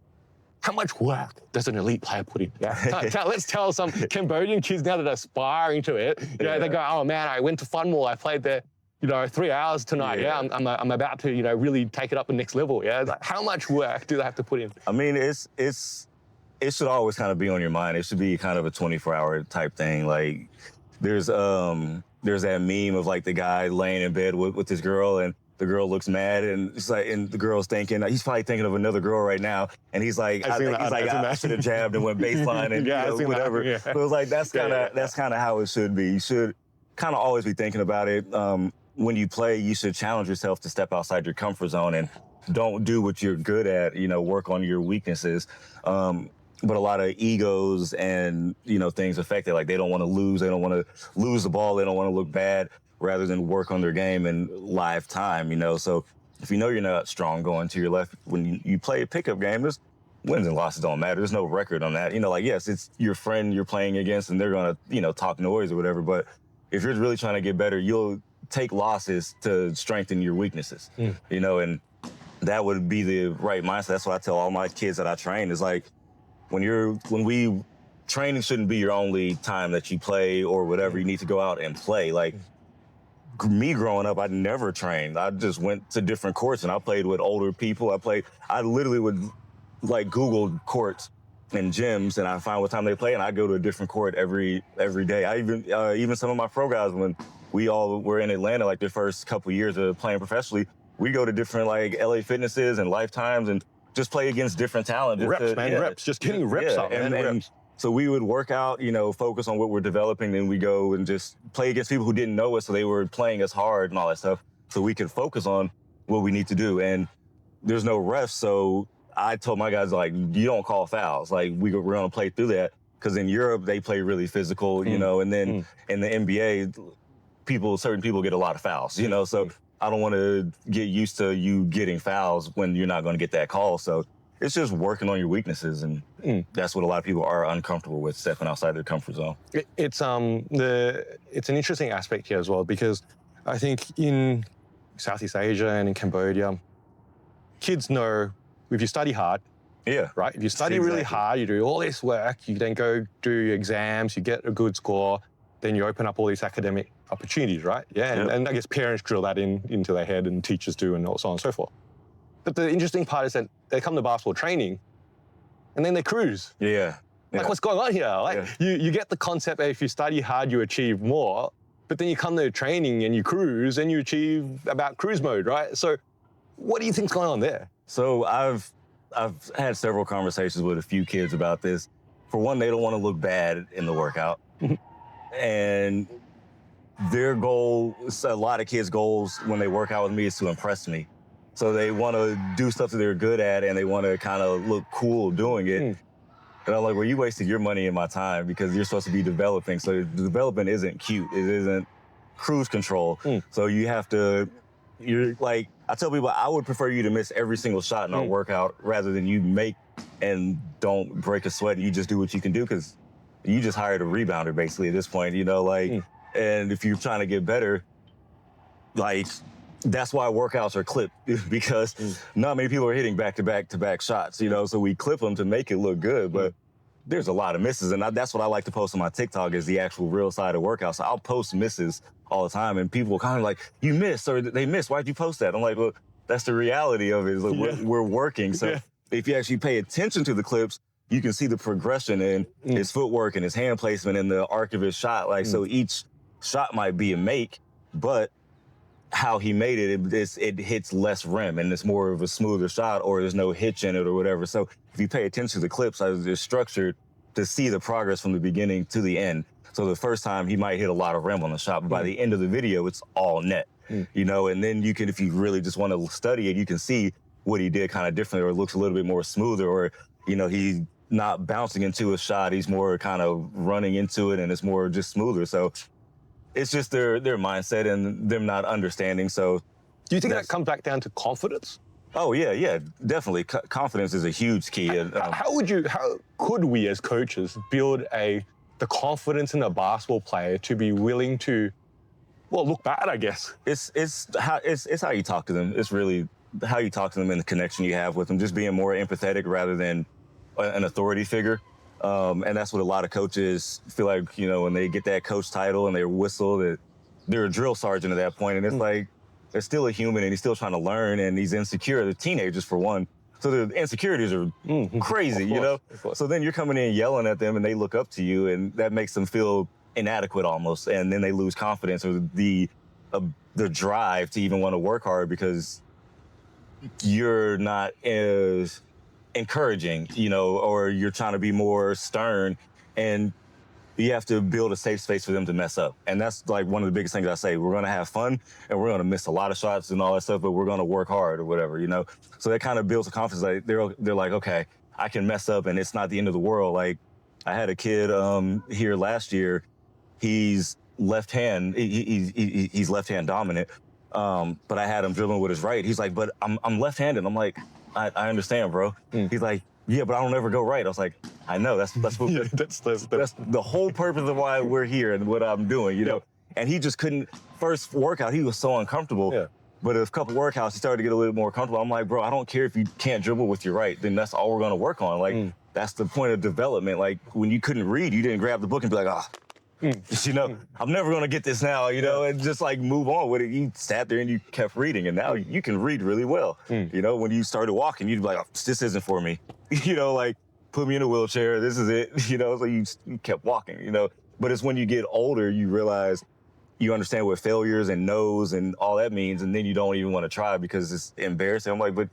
how much work does an elite player put in? Let's tell some Cambodian kids now that are aspiring to it. They go, oh man, I went to Funwall, I played there 3 hours tonight. I'm about to, really take it up the next level. Like, how much work do they have to put in? I mean, it should always kind of be on your mind. It should be kind of a 24-hour type thing. Like, there's that meme of like the guy laying in bed with this girl, and the girl looks mad, and it's like, and the girl's thinking, he's probably thinking of another girl right now, and he's like, I should have jabbed and went baseline and whatever. But it was like, that's kind of how it should be. You should kind of always be thinking about it. When you play, you should challenge yourself to step outside your comfort zone and don't do what you're good at, work on your weaknesses. But a lot of egos and, things affect it. Like, they don't want to lose. They don't want to lose the ball. They don't want to look bad. rather than work on their game in live time, you know? So if you know you're not strong going to your left, when you play a pickup game, there's wins and losses don't matter. There's no record on that. You know, like, yes, it's your friend you're playing against and they're going to, you know, talk noise or whatever. But if you're really trying to get better, you'll take losses to strengthen your weaknesses, you know, and that would be the right mindset. That's what I tell all my kids that I train is like, training shouldn't be your only time that you play or whatever. You need to go out and play. Like me growing up, I never trained. I just went to different courts and I played with older people. I literally would like Google courts and gyms and I find what time they play and I go to a different court every day. I even some of my pro guys, when we all were in Atlanta, like the first couple years of playing professionally, we go to different like LA Fitnesses and Lifetimes and just play against different talent. Reps, just getting reps up, man. And so we would work out, you know, focus on what we're developing, then we go and just play against people who didn't know us, so they were playing us hard and all that stuff, so we could focus on what we need to do. And there's no refs, so I told my guys, like, you don't call fouls. Like, we're going to play through that, because in Europe, they play really physical, you know, and then in the NBA, certain people get a lot of fouls, you know, so I don't want to get used to you getting fouls when you're not going to get that call. So it's just working on your weaknesses, and that's what a lot of people are uncomfortable with, stepping outside their comfort zone. It's an interesting aspect here as well, because I think in Southeast Asia and in Cambodia, kids know if you study hard, right? If you study really hard, you do all this work, you then go do your exams, you get a good score, then you open up all these academic opportunities, right? And I guess parents drill that into their head, and teachers do, and so on and so forth. But the interesting part is that they come to basketball training and then they cruise. Like, what's going on here? Like, you get the concept that if you study hard, you achieve more, but then you come to training and you cruise and you achieve about cruise mode, right? So what do you think's going on there? So I've had several conversations with a few kids about this. For one, they don't want to look bad in the workout. And their goal, a lot of kids' goals when they work out with me is to impress me. So they want to do stuff that they're good at, and they want to kind of look cool doing it. And I'm like, well, you wasted your money and my time, because you're supposed to be developing. So the development isn't cute. It isn't cruise control. So you're like, I tell people, I would prefer you to miss every single shot in our workout rather than you make and don't break a sweat. You just do what you can do, because you just hired a rebounder basically at this point, you know, like, and if you're trying to get better, like, that's why workouts are clipped, because not many people are hitting back-to-back shots, you know, so we clip them to make it look good, but there's a lot of misses, and that's what I like to post on my TikTok, is the actual real side of workouts. So I'll post misses all the time, and people kind of like, you missed, or they missed, why'd you post that? I'm like, well, that's the reality of it, is like we're working, so if you actually pay attention to the clips, you can see the progression in his footwork and his hand placement and the arc of his shot. Like, so each shot might be a make, but how he made it hits less rim and it's more of a smoother shot, or there's no hitch in it or whatever. So if you pay attention to the clips, they're structured to see the progress from the beginning to the end. So the first time he might hit a lot of rim on the shot, but by the end of the video, it's all net, you know, and then you can, if you really just want to study it, you can see what he did kind of differently, or it looks a little bit more smoother, or, you know, he's not bouncing into a shot, he's more kind of running into it and it's more just smoother. So it's just their mindset and them not understanding. So do you think that comes back down to confidence? Oh, yeah, definitely. Confidence is a huge key. How could we as coaches build the confidence in a basketball player to be willing to, well, look bad, I guess? It's how you talk to them. It's really how you talk to them and the connection you have with them, just being more empathetic rather than an authority figure. And that's what a lot of coaches feel like, you know, when they get that coach title and they whistle, that they're a drill sergeant at that point. And it's like, they're still a human and he's still trying to learn, and he's insecure. They're teenagers, for one. So the insecurities are crazy, you know? So then you're coming in yelling at them and they look up to you, and that makes them feel inadequate almost. And then they lose confidence, or the drive to even want to work hard, because you're not as encouraging, you know, or you're trying to be more stern, and you have to build a safe space for them to mess up. And that's like one of the biggest things I say. We're going to have fun and we're going to miss a lot of shots and all that stuff, but we're going to work hard or whatever, you know? So that kind of builds a confidence. Like they're like, okay, I can mess up and it's not the end of the world. Like, I had a kid here last year. He's left hand. He's left hand dominant. But I had him dribbling with his right. He's like, but I'm left-handed. I'm like, I understand, bro. He's like, yeah, but I don't ever go right. I was like, I know. That's what, Yeah, that's the whole purpose of why we're here and what I'm doing, you know. And he just couldn't. First workout, he was so uncomfortable. Yeah. But a couple workouts, he started to get a little more comfortable. I'm like, bro, I don't care if you can't dribble with your right. Then that's all we're gonna work on. Like, that's the point of development. Like, when you couldn't read, you didn't grab the book and be like, you know, I'm never gonna get this now, you know, and just like move on with it. You sat there and you kept reading, and now you can read really well. You know, when you started walking, you'd be like, oh, this isn't for me. You know, like, put me in a wheelchair, this is it. You know, so you kept walking, you know. But it's when you get older, you realize you understand what failures and no's and all that means, and then you don't even want to try because it's embarrassing. I'm like, but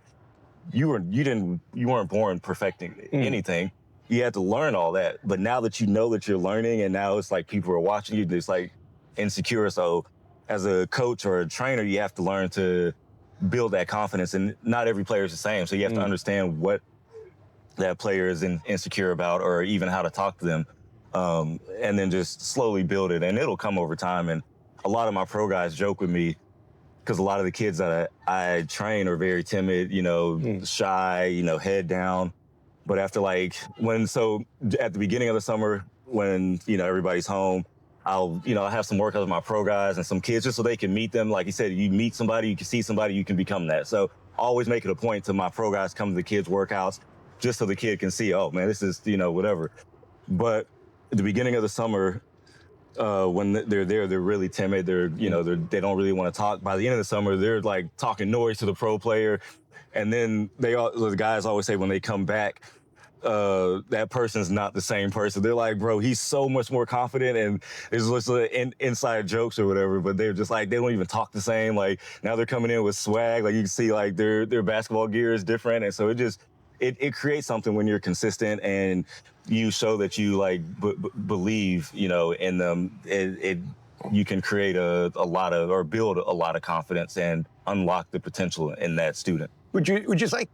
you weren't born perfecting anything. You had to learn all that. But now that you know that you're learning, and now it's like people are watching you, it's like insecure. So as a coach or a trainer, you have to learn to build that confidence. And not every player is the same. So you have to understand what that player is insecure about, or even how to talk to them. And then just slowly build it. And it'll come over time. And a lot of my pro guys joke with me, because a lot of the kids that I train are very timid, you know, shy, you know, head down. But after at the beginning of the summer, when, you know, everybody's home, I'll have some workouts with my pro guys and some kids just so they can meet them. Like you said, you meet somebody, you can see somebody, you can become that. So I always make it a point to my pro guys come to the kids' workouts just so the kid can see, oh, man, this is, you know, whatever. But at the beginning of the summer, when they're there, they're really timid. They don't really want to talk. By the end of the summer, they're like talking noise to the pro player. And then the guys always say when they come back, that person's not the same person. They're like, bro, he's so much more confident, and it's just inside jokes or whatever, but they're just like, they don't even talk the same. Like, now they're coming in with swag. Like, you can see like their basketball gear is different. And so it creates something when you're consistent and you show that you like believe, you know, in them. You can create a lot of, or build a lot of confidence and unlock the potential in that student. Would you say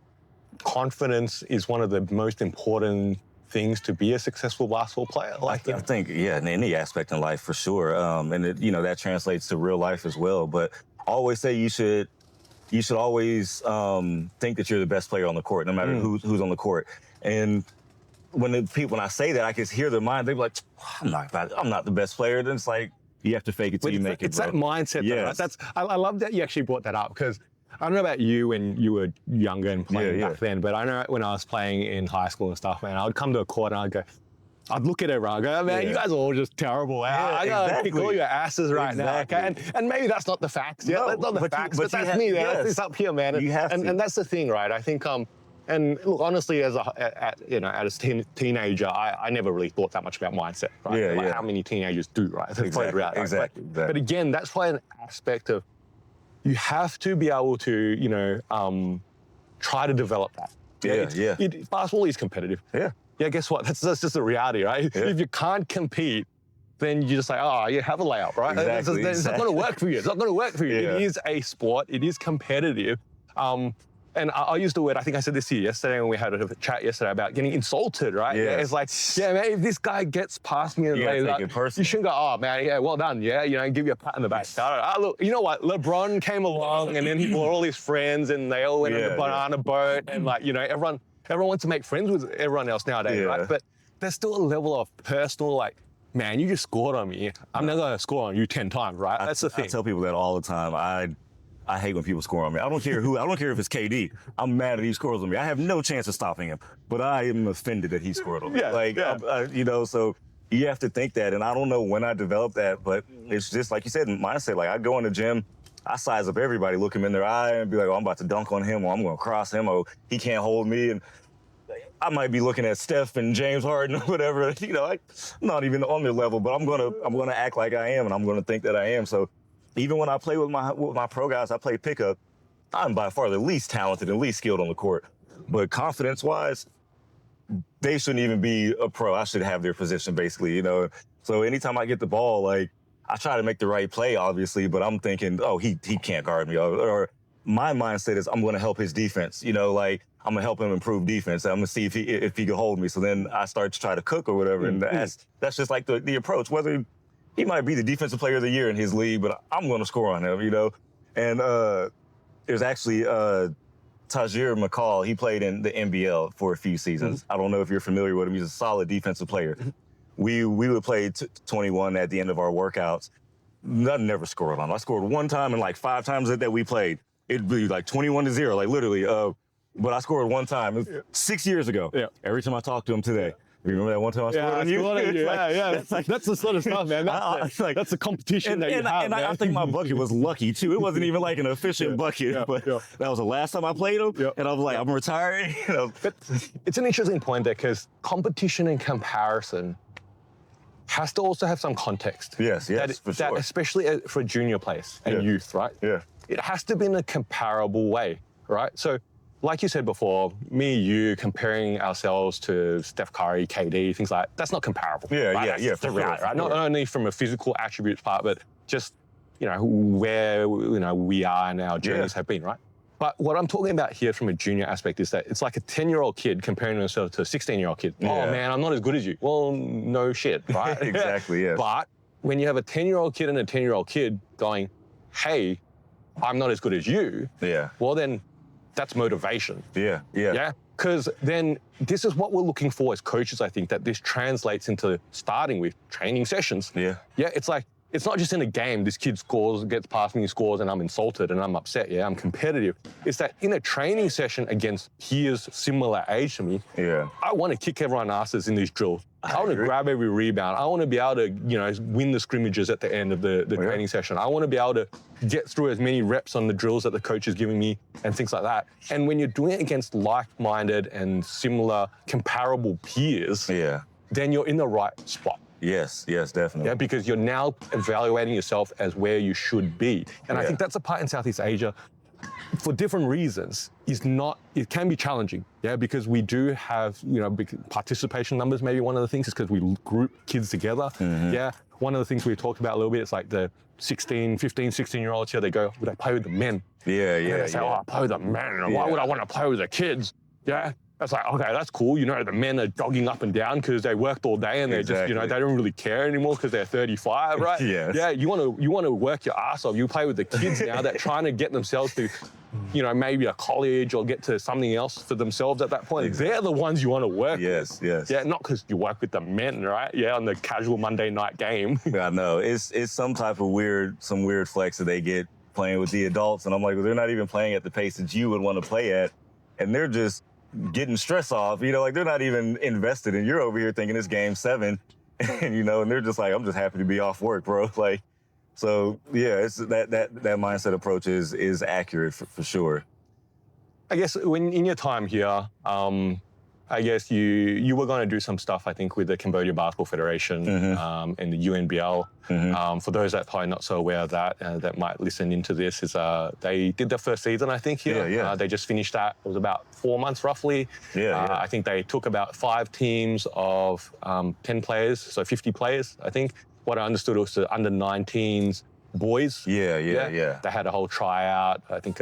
confidence is one of the most important things to be a successful basketball player? I think, yeah, in any aspect in life, for sure. And that translates to real life as well. But I always say you should always think that you're the best player on the court, no matter who's on the court. And when I say that, I can hear their mind. They be like, I'm not the best player. Then it's like, you have to fake it till you make it. It's that mindset. Yes. Though, right? I love that you actually brought that up, because I don't know about you when you were younger and playing back then, but I know when I was playing in high school and stuff, man, I would come to a court and I'd look at everyone, I'd go, man, you guys are all just terrible. I gotta kick all your asses right now, okay? And maybe that's not the facts. Yeah, that's not the facts, but that's me. It's up here, man. And that's the thing, right? I think, and look, honestly, as a teenager, I never really thought that much about mindset, right? How many teenagers do, right? Exactly. But again, that's probably an aspect of, you have to be able to, try to develop that. Basketball is competitive. Yeah, guess what? That's just the reality, right? Yeah. If you can't compete, then you just say, have a layup, right? Exactly. It's not going to work for you. It's not going to work for you. Yeah. It is a sport. It is competitive. And I used the word, I think I said this to you yesterday when we had a chat yesterday about getting insulted, right? Yes. Yeah, it's like, man, if this guy gets past me, you shouldn't go, man, well done, give you a pat on the back. Look, you know what? LeBron came along and then he brought all his friends and they all went on the banana boat and everyone wants to make friends with everyone else nowadays, right? But there's still a level of personal, man, you just scored on me. I'm not going to score on you 10 times, right? That's the thing. I tell people that all the time. I hate when people score on me. I don't care who. I don't care if it's KD. I'm mad that he scores on me. I have no chance of stopping him, but I am offended that he scored on me. So you have to think that. And I don't know when I developed that, but it's just like you said, mindset. Like, I go in the gym, I size up everybody, look him in their eye, and be like, I'm about to dunk on him, or I'm going to cross him, or he can't hold me. And I might be looking at Steph and James Harden or whatever. I'm not even on their level, but I'm gonna act like I am, and I'm gonna think that I am. So even when I play with my pro guys, I play pickup, I'm by far the least talented and least skilled on the court. But confidence-wise, they shouldn't even be a pro. I should have their position, basically, So anytime I get the ball, I try to make the right play, obviously, but I'm thinking, he can't guard me. Or my mindset is I'm going to help his defense, I'm going to help him improve defense. I'm going to see if he can hold me. So then I start to try to cook or whatever. And that's just like the approach, whether he might be the defensive player of the year in his league, but I'm going to score on him, you know? And there's actually Tajir McCall. He played in the NBL for a few seasons. I don't know if you're familiar with him. He's a solid defensive player. We would play 21 at the end of our workouts. I never scored on him. I scored one time and like 5 times that we played. It'd be like 21-0, like literally. But I scored one time. It was 6 years ago. Yeah. Every time I talk to him today, you remember that one time I scored on you? That's the sort of stuff, man. That's a competition that you have, and I think my bucket was lucky, too. It wasn't even like an efficient bucket, but that was the last time I played him, and I was like, I'm retiring. You know? But it's an interesting point there, because competition and comparison has to also have some context. Yes, for sure. Especially for junior players and youth, right? Yeah. It has to be in a comparable way, right? So, like you said before, me, you comparing ourselves to Steph Curry, KD, things like that, that's not comparable. Yeah, That's for reality, sure. right? Not only from a physical attributes part, but just, where, we are and our journeys have been, right? But what I'm talking about here from a junior aspect is that it's like a 10-year-old kid comparing himself to a 16-year-old kid. Oh, man, I'm not as good as you. Well, no shit, right? Exactly, yes. But when you have a 10-year-old kid and a 10-year-old kid going, hey, I'm not as good as you, well, then that's motivation. Yeah? Because then this is what we're looking for as coaches, I think, that this translates into starting with training sessions. Yeah, it's like, it's not just in a game, this kid scores, gets past me, scores, and I'm insulted and I'm upset, I'm competitive. It's that in a training session against peers similar age to me, I want to kick everyone's asses in these drills. I want to grab every rebound. I want to be able to, win the scrimmages at the end of the training session. I want to be able to get through as many reps on the drills that the coach is giving me and things like that. And when you're doing it against like-minded and similar, comparable peers, then you're in the right spot. Yes, definitely. Yeah, because you're now evaluating yourself as where you should be. And I think that's a part in Southeast Asia, for different reasons, it can be challenging, because we do have, big participation numbers. Maybe one of the things is because we group kids together. One of the things we talked about a little bit, it's like the 15, 16-year-olds here, they go, would I play with the men? They say, I play with the men. Why would I want to play with the kids? That's like, okay, that's cool. The men are jogging up and down because they worked all day and they're just, they don't really care anymore because they're 35, right? Yeah, you want to work your ass off. You play with the kids now that trying to get themselves to, maybe a college or get to something else for themselves at that point. They're the ones you want to work with. Yes. Yeah, not because you work with the men, right? Yeah, on the casual Monday night game. I know. It's some type of weird flex that they get playing with the adults. And I'm like, well, they're not even playing at the pace that you would want to play at. And they're just getting stress off, like they're not even invested, and you're over here thinking it's game 7, and and they're just like, I'm just happy to be off work, bro. Like, so it's that mindset approach is accurate for sure. I guess when in your time here, I guess you were going to do some stuff, I think, with the Cambodia Basketball Federation and the UNBL. For those that are probably not so aware of that, that might listen into this, is they did their first season, I think, here. They just finished that. It was about 4 months, roughly. I think they took about 5 teams of 10 players, so 50 players, I think. What I understood was the under-19s boys. They had a whole tryout. I think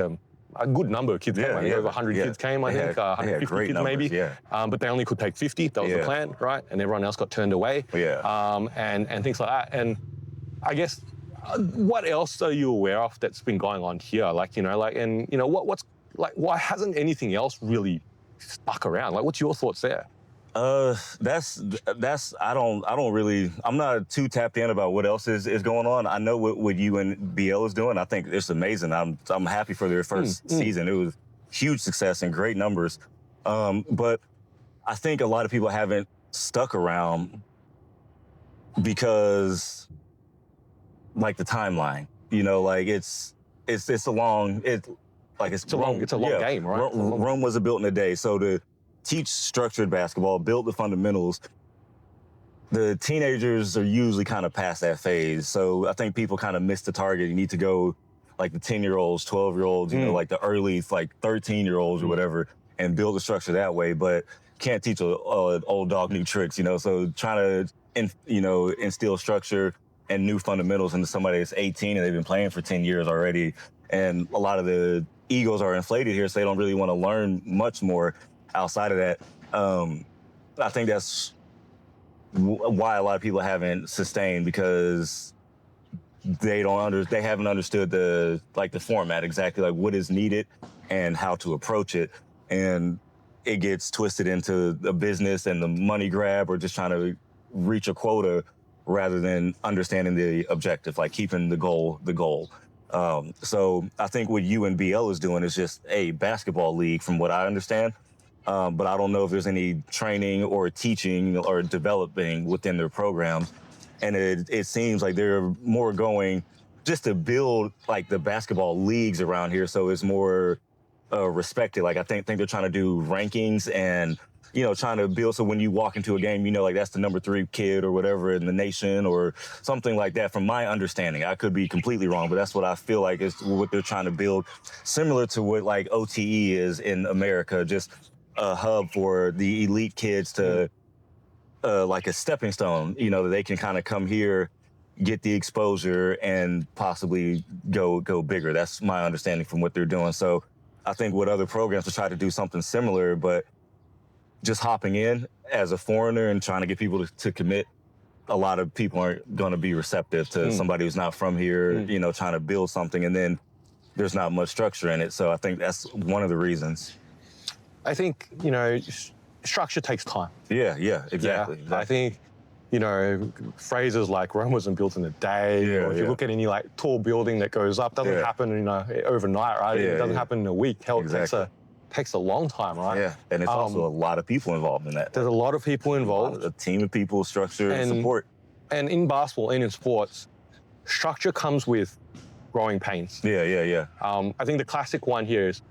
a good number of kids came. Over 100 kids came, I think. 150 kids maybe. But they only could take 50. That was the plan, right? And everyone else got turned away. And things like that. And I guess, what else are you aware of that's been going on here? Why hasn't anything else really stuck around? What's your thoughts there? I'm not too tapped in about what else is going on. I know what UNBL is doing. I think it's amazing. I'm happy for their first season. It was huge success and great numbers. But I think a lot of people haven't stuck around because, like, the timeline, it's a long game, right? Rome wasn't built in a day. So to teach structured basketball, build the fundamentals, the teenagers are usually kind of past that phase. So I think people kind of miss the target. You need to go like the 10-year-olds, 12-year-olds, like the early 13-year-olds or whatever, and build the structure that way. But can't teach an old dog new tricks, So trying to, instill structure and new fundamentals into somebody that's 18 and they've been playing for 10 years already. And a lot of the egos are inflated here, so they don't really want to learn much more outside of that. I think that's why a lot of people haven't sustained, because they haven't understood the format exactly, like what is needed and how to approach it. And it gets twisted into the business and the money grab, or just trying to reach a quota rather than understanding the objective, like keeping the goal the goal. So I think what UNBL is doing is just a basketball league, from what I understand. But I don't know if there's any training or teaching or developing within their programs. And it seems like they're more going just to build like the basketball leagues around here, so it's more respected. Like I think they're trying to do rankings and, you know, trying to build so when you walk into a game, you know, like that's the number 3 kid or whatever in the nation or something like that, from my understanding. I could be completely wrong, but that's what I feel like is what they're trying to build, similar to what like OTE is in America, just a hub for the elite kids to, like a stepping stone, you know, that they can kind of come here, get the exposure, and possibly go bigger. That's my understanding from what they're doing. So I think with other programs to try to do something similar, but just hopping in as a foreigner and trying to get people to commit, a lot of people aren't going to be receptive to somebody who's not from here, you know, trying to build something, and then there's not much structure in it. So I think that's one of the reasons. I think, you know, structure takes time. Yeah, exactly. Yeah, I think, you know, phrases like Rome wasn't built in a day, or if you look at any like tall building that goes up, doesn't happen, you know, overnight, right? It doesn't happen in a week. Hell, it takes a long time, right? Yeah, and it's also a lot of people involved in that. There's a lot of people involved. A team of people, structure, and support. And in basketball and in sports, structure comes with growing pains. Yeah. I think the classic one here is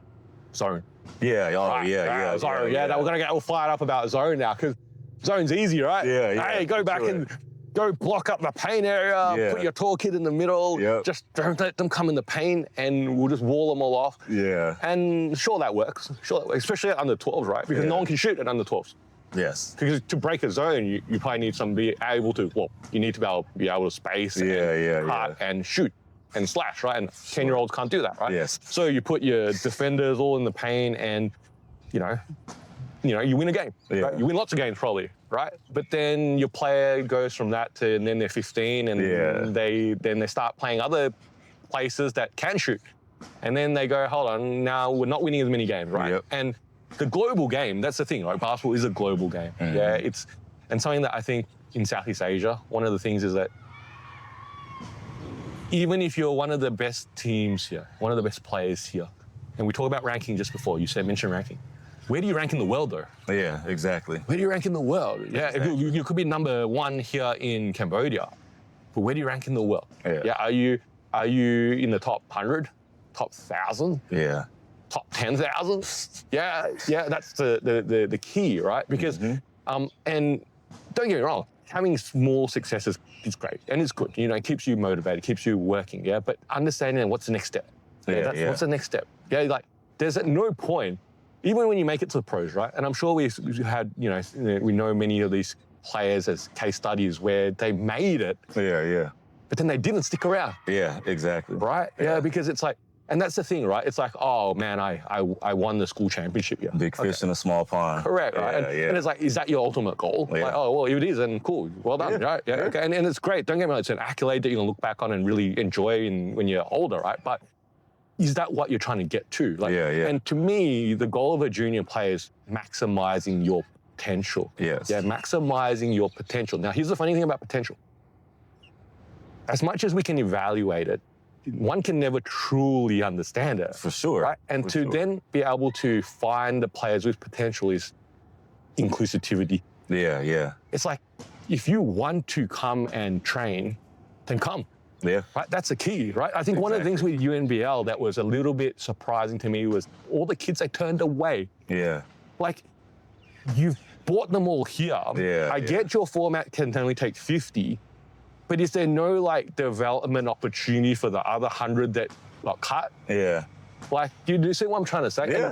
zone. Zone. We're gonna get all fired up about zone now, because zone's easy, right? Hey, go back and go block up the paint area, put your tall kid in the middle, just don't let them come in the paint, and we'll just wall them all off. Yeah. And sure, that works, especially at under 12s, right? Because no one can shoot at under 12s. Yes. Because to break a zone, you probably need somebody able to, you need to be able to space and cut and shoot and slash, right? And 10-year-olds can't do that, right? Yes. So you put your defenders all in the paint, and you win a game. Right? You win lots of games probably, right? But then your player goes from that to, and then they're 15, and they start playing other places that can shoot, and then they go, hold on, now we're not winning as many games, right? Yep. And the global game, that's the thing, right? Basketball is a global game. Yeah, and something that I think in Southeast Asia, one of the things is that even if you're one of the best teams here, one of the best players here, and we talked about ranking just before, mentioned ranking. Where do you rank in the world, though? Yeah, exactly. Where do you rank in the world? Yeah, exactly. You could be number 1 here in Cambodia, but where do you rank in the world? Yeah, are you in the top 100, top 1,000? Yeah. Top 10,000? Yeah, that's the key, right? Because, and don't get me wrong, having small successes is great and it's good. You know, it keeps you motivated, keeps you working. Yeah, but understanding what's the next step. What's the next step? Yeah, like there's at no point, even when you make it to the pros, right? And I'm sure we've had, we know many of these players as case studies where they made it. Yeah. But then they didn't stick around. Yeah, exactly. Right? Yeah, because it's like, and that's the thing, right? It's like, oh man, I won the school championship. Yeah. Big fish in a small pond. Correct, right? And it's like, is that your ultimate goal? Yeah. Like, oh, well, if it is, then cool, well done, right? Yeah. Okay. And it's great. Don't get me wrong, it's an accolade that you can look back on and really enjoy when you're older, right? But is that what you're trying to get to? Like, and to me, the goal of a junior player is maximizing your potential. Yes. Yeah, maximizing your potential. Now, here's the funny thing about potential. As much as we can evaluate it, one can never truly understand it. For sure. Right? And to then be able to find the players with potential is inclusivity. Yeah. It's like, if you want to come and train, then come. Yeah. Right? That's the key, right? I think one of the things with UNBL that was a little bit surprising to me was all the kids they turned away. Yeah. Like, you've brought them all here. I get your format can only take 50, but is there no like development opportunity for the other 100 that got cut? Yeah. Like, do you see what I'm trying to say? Yeah,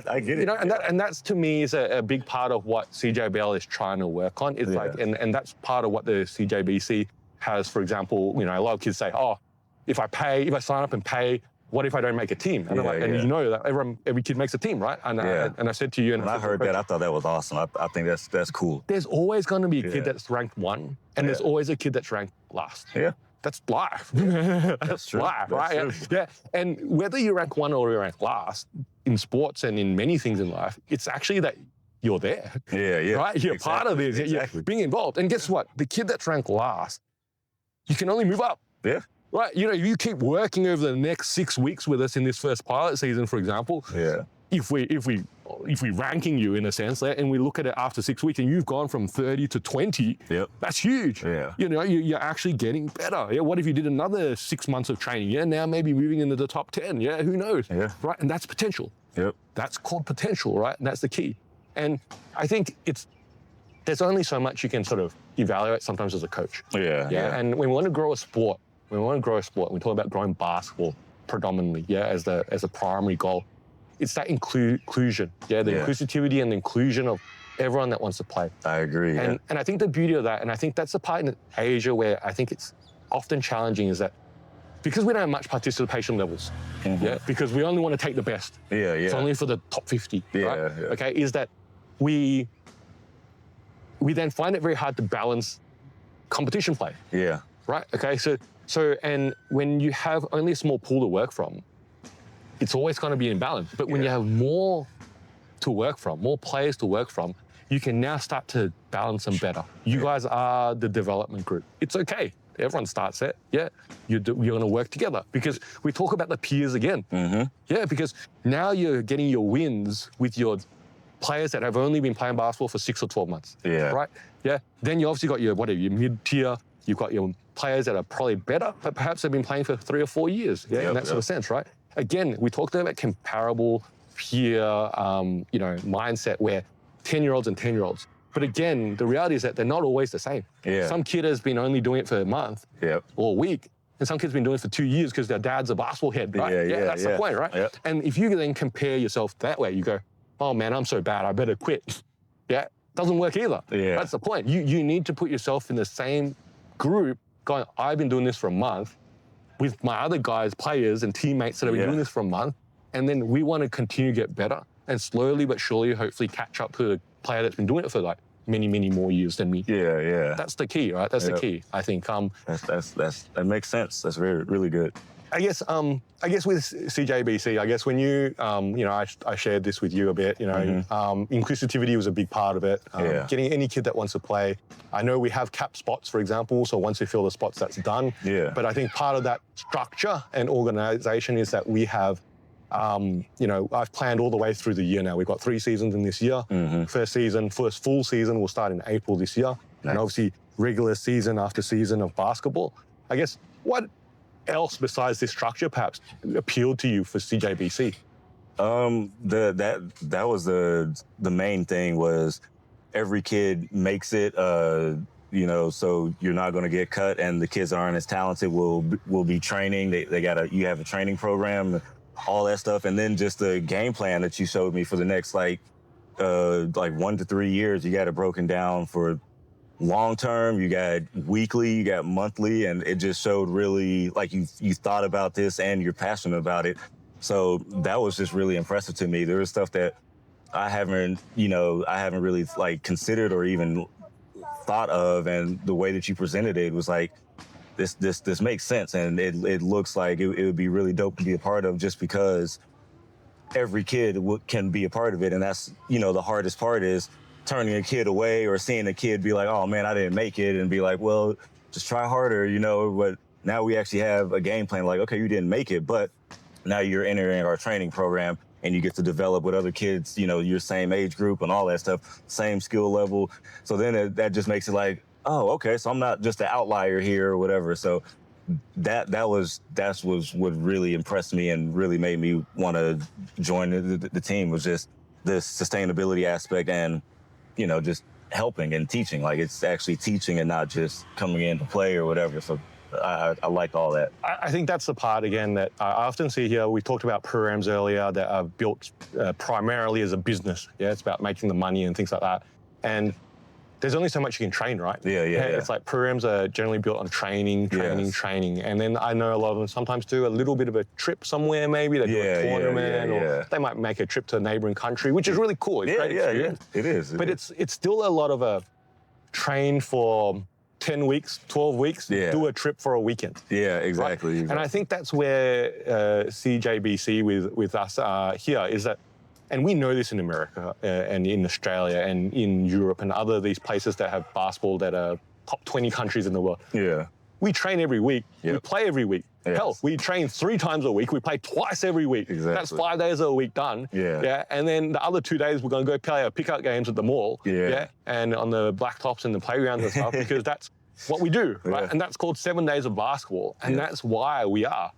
I get it. And that's to me is a big part of what CJBL is trying to work on. It's like, and that's part of what the CJBC has. For example, a lot of kids say, oh, if I sign up and pay, what if I don't make a team? And I'm like, and you know that every kid makes a team, right? And I said to you, and when I heard that, I thought that was awesome. I think that's cool. There's always going to be a kid that's ranked 1, and there's always a kid that's ranked last. Yeah. That's life. That's true. life, That's right? true. Yeah. And whether you rank 1 or you rank last in sports and in many things in life, it's actually that you're there. Yeah. Right? You're part of this. Exactly. You're being involved. And guess what? The kid that's ranked last, you can only move up. Yeah. Right? You know, you keep working over the next 6 weeks with us in this first pilot season, for example. Yeah. If we ranking you in a sense, and we look at it after 6 weeks and you've gone from 30 to 20, that's huge. Yeah. You know, you're actually getting better. Yeah. What if you did another 6 months of training? Yeah. Now maybe moving into the top 10. Yeah. Who knows? Yeah. Right. And that's potential. Yep. That's called potential, right? And that's the key. And I think there's only so much you can sort of evaluate sometimes as a coach. Yeah. And when we want to grow a sport, we talk about growing basketball predominantly, as a primary goal. It's that inclusion, the inclusivity and the inclusion of everyone that wants to play. I agree. And I think the beauty of that, and I think that's the part in Asia where I think it's often challenging, is that because we don't have much participation levels, because we only want to take the best. It's only for the top 50, right? Okay, is that we then find it very hard to balance competition play. Yeah. Right. Okay. So and when you have only a small pool to work from, it's always going to be in balance. But when you have more to work from, more players to work from, you can now start to balance them better. You guys are the development group. It's okay. Everyone starts it. Yeah. You're going to work together, because we talk about the peers again. Yeah. Because now you're getting your wins with your players that have only been playing basketball for 6 or 12 months. Yeah. Right. Yeah. Then you obviously got your mid-tier. You've got your players that are probably better, but perhaps they've been playing for 3 or 4 years. Yeah. In that sort of sense, right? Again, we talked about comparable peer, mindset where 10-year-olds and 10-year-olds. But again, the reality is that they're not always the same. Yeah. Some kid has been only doing it for a month or a week, and some kid's been doing it for 2 years because their dad's a basketball head, right? That's the point, right? And if you then compare yourself that way, you go, oh man, I'm so bad, I better quit. Doesn't work either. That's the point. You need to put yourself in the same group going, I've been doing this for a month with my other guys, players and teammates that have been doing this for a month. And then we want to continue to get better and slowly but surely hopefully catch up to the player that's been doing it for like many, many more years than me. That's the key, right? That's the key, I think. That makes sense. That's really good. I guess with CJBC, I guess when I shared this with you a bit, inclusivity was a big part of it. Getting any kid that wants to play. I know we have capped spots, for example, so once we fill the spots, that's done. But I think part of that structure and organization is that we have, I've planned all the way through the year now. We've got 3 seasons in this year. First full season will start in April this year. And obviously regular season after season of basketball. I guess what else besides this structure perhaps appealed to you for CJBC? That was the main thing, was every kid makes it, so you're not going to get cut, and the kids that aren't as talented will be training. You have a training program, all that stuff, and then just the game plan that you showed me for the next like 1 to 3 years. You got it broken down for long term, you got weekly, you got monthly, and it just showed really like you thought about this and you're passionate about it. So that was just really impressive to me. There was stuff that I haven't really like considered or even thought of, and the way that you presented it was like, this makes sense, and it looks like it would be really dope to be a part of, just because every kid can be a part of it. And that's, the hardest part is turning a kid away or seeing a kid be like, oh man, I didn't make it, and be like, well, just try harder, but now we actually have a game plan, like, okay, you didn't make it, but now you're entering our training program and you get to develop with other kids, your same age group and all that stuff, same skill level. So then that just makes it like, oh, okay, so I'm not just an outlier here or whatever. So that was what really impressed me and really made me want to join the team, was just this sustainability aspect and, just helping and teaching. Like, it's actually teaching and not just coming in to play or whatever. So I like all that. I think that's the part, again, that I often see here. We talked about programs earlier that are built primarily as a business. It's about making the money and things like that. And there's only so much you can train, right? Yeah. It's like programs are generally built on training. And then I know a lot of them sometimes do a little bit of a trip somewhere, maybe. They do a tournament or they might make a trip to a neighboring country, which is really cool. It's great experience. It is. But it's still a lot of a train for 10 weeks, 12 weeks, do a trip for a weekend. Yeah, exactly. And I think that's where CJBC with us here is that, and we know this in America and in Australia and in Europe and other these places that have basketball that are top 20 countries in the world. Yeah. We train every week. We play every week. Yes. Hell, we train 3 times a week. We play twice every week. Exactly. That's 5 days a week done. Yeah. And then the other 2 days, we're going to go play our pickup games at the mall. And on the blacktops and the playgrounds and stuff, because that's what we do, right? And that's called 7 days of basketball. And that's why we are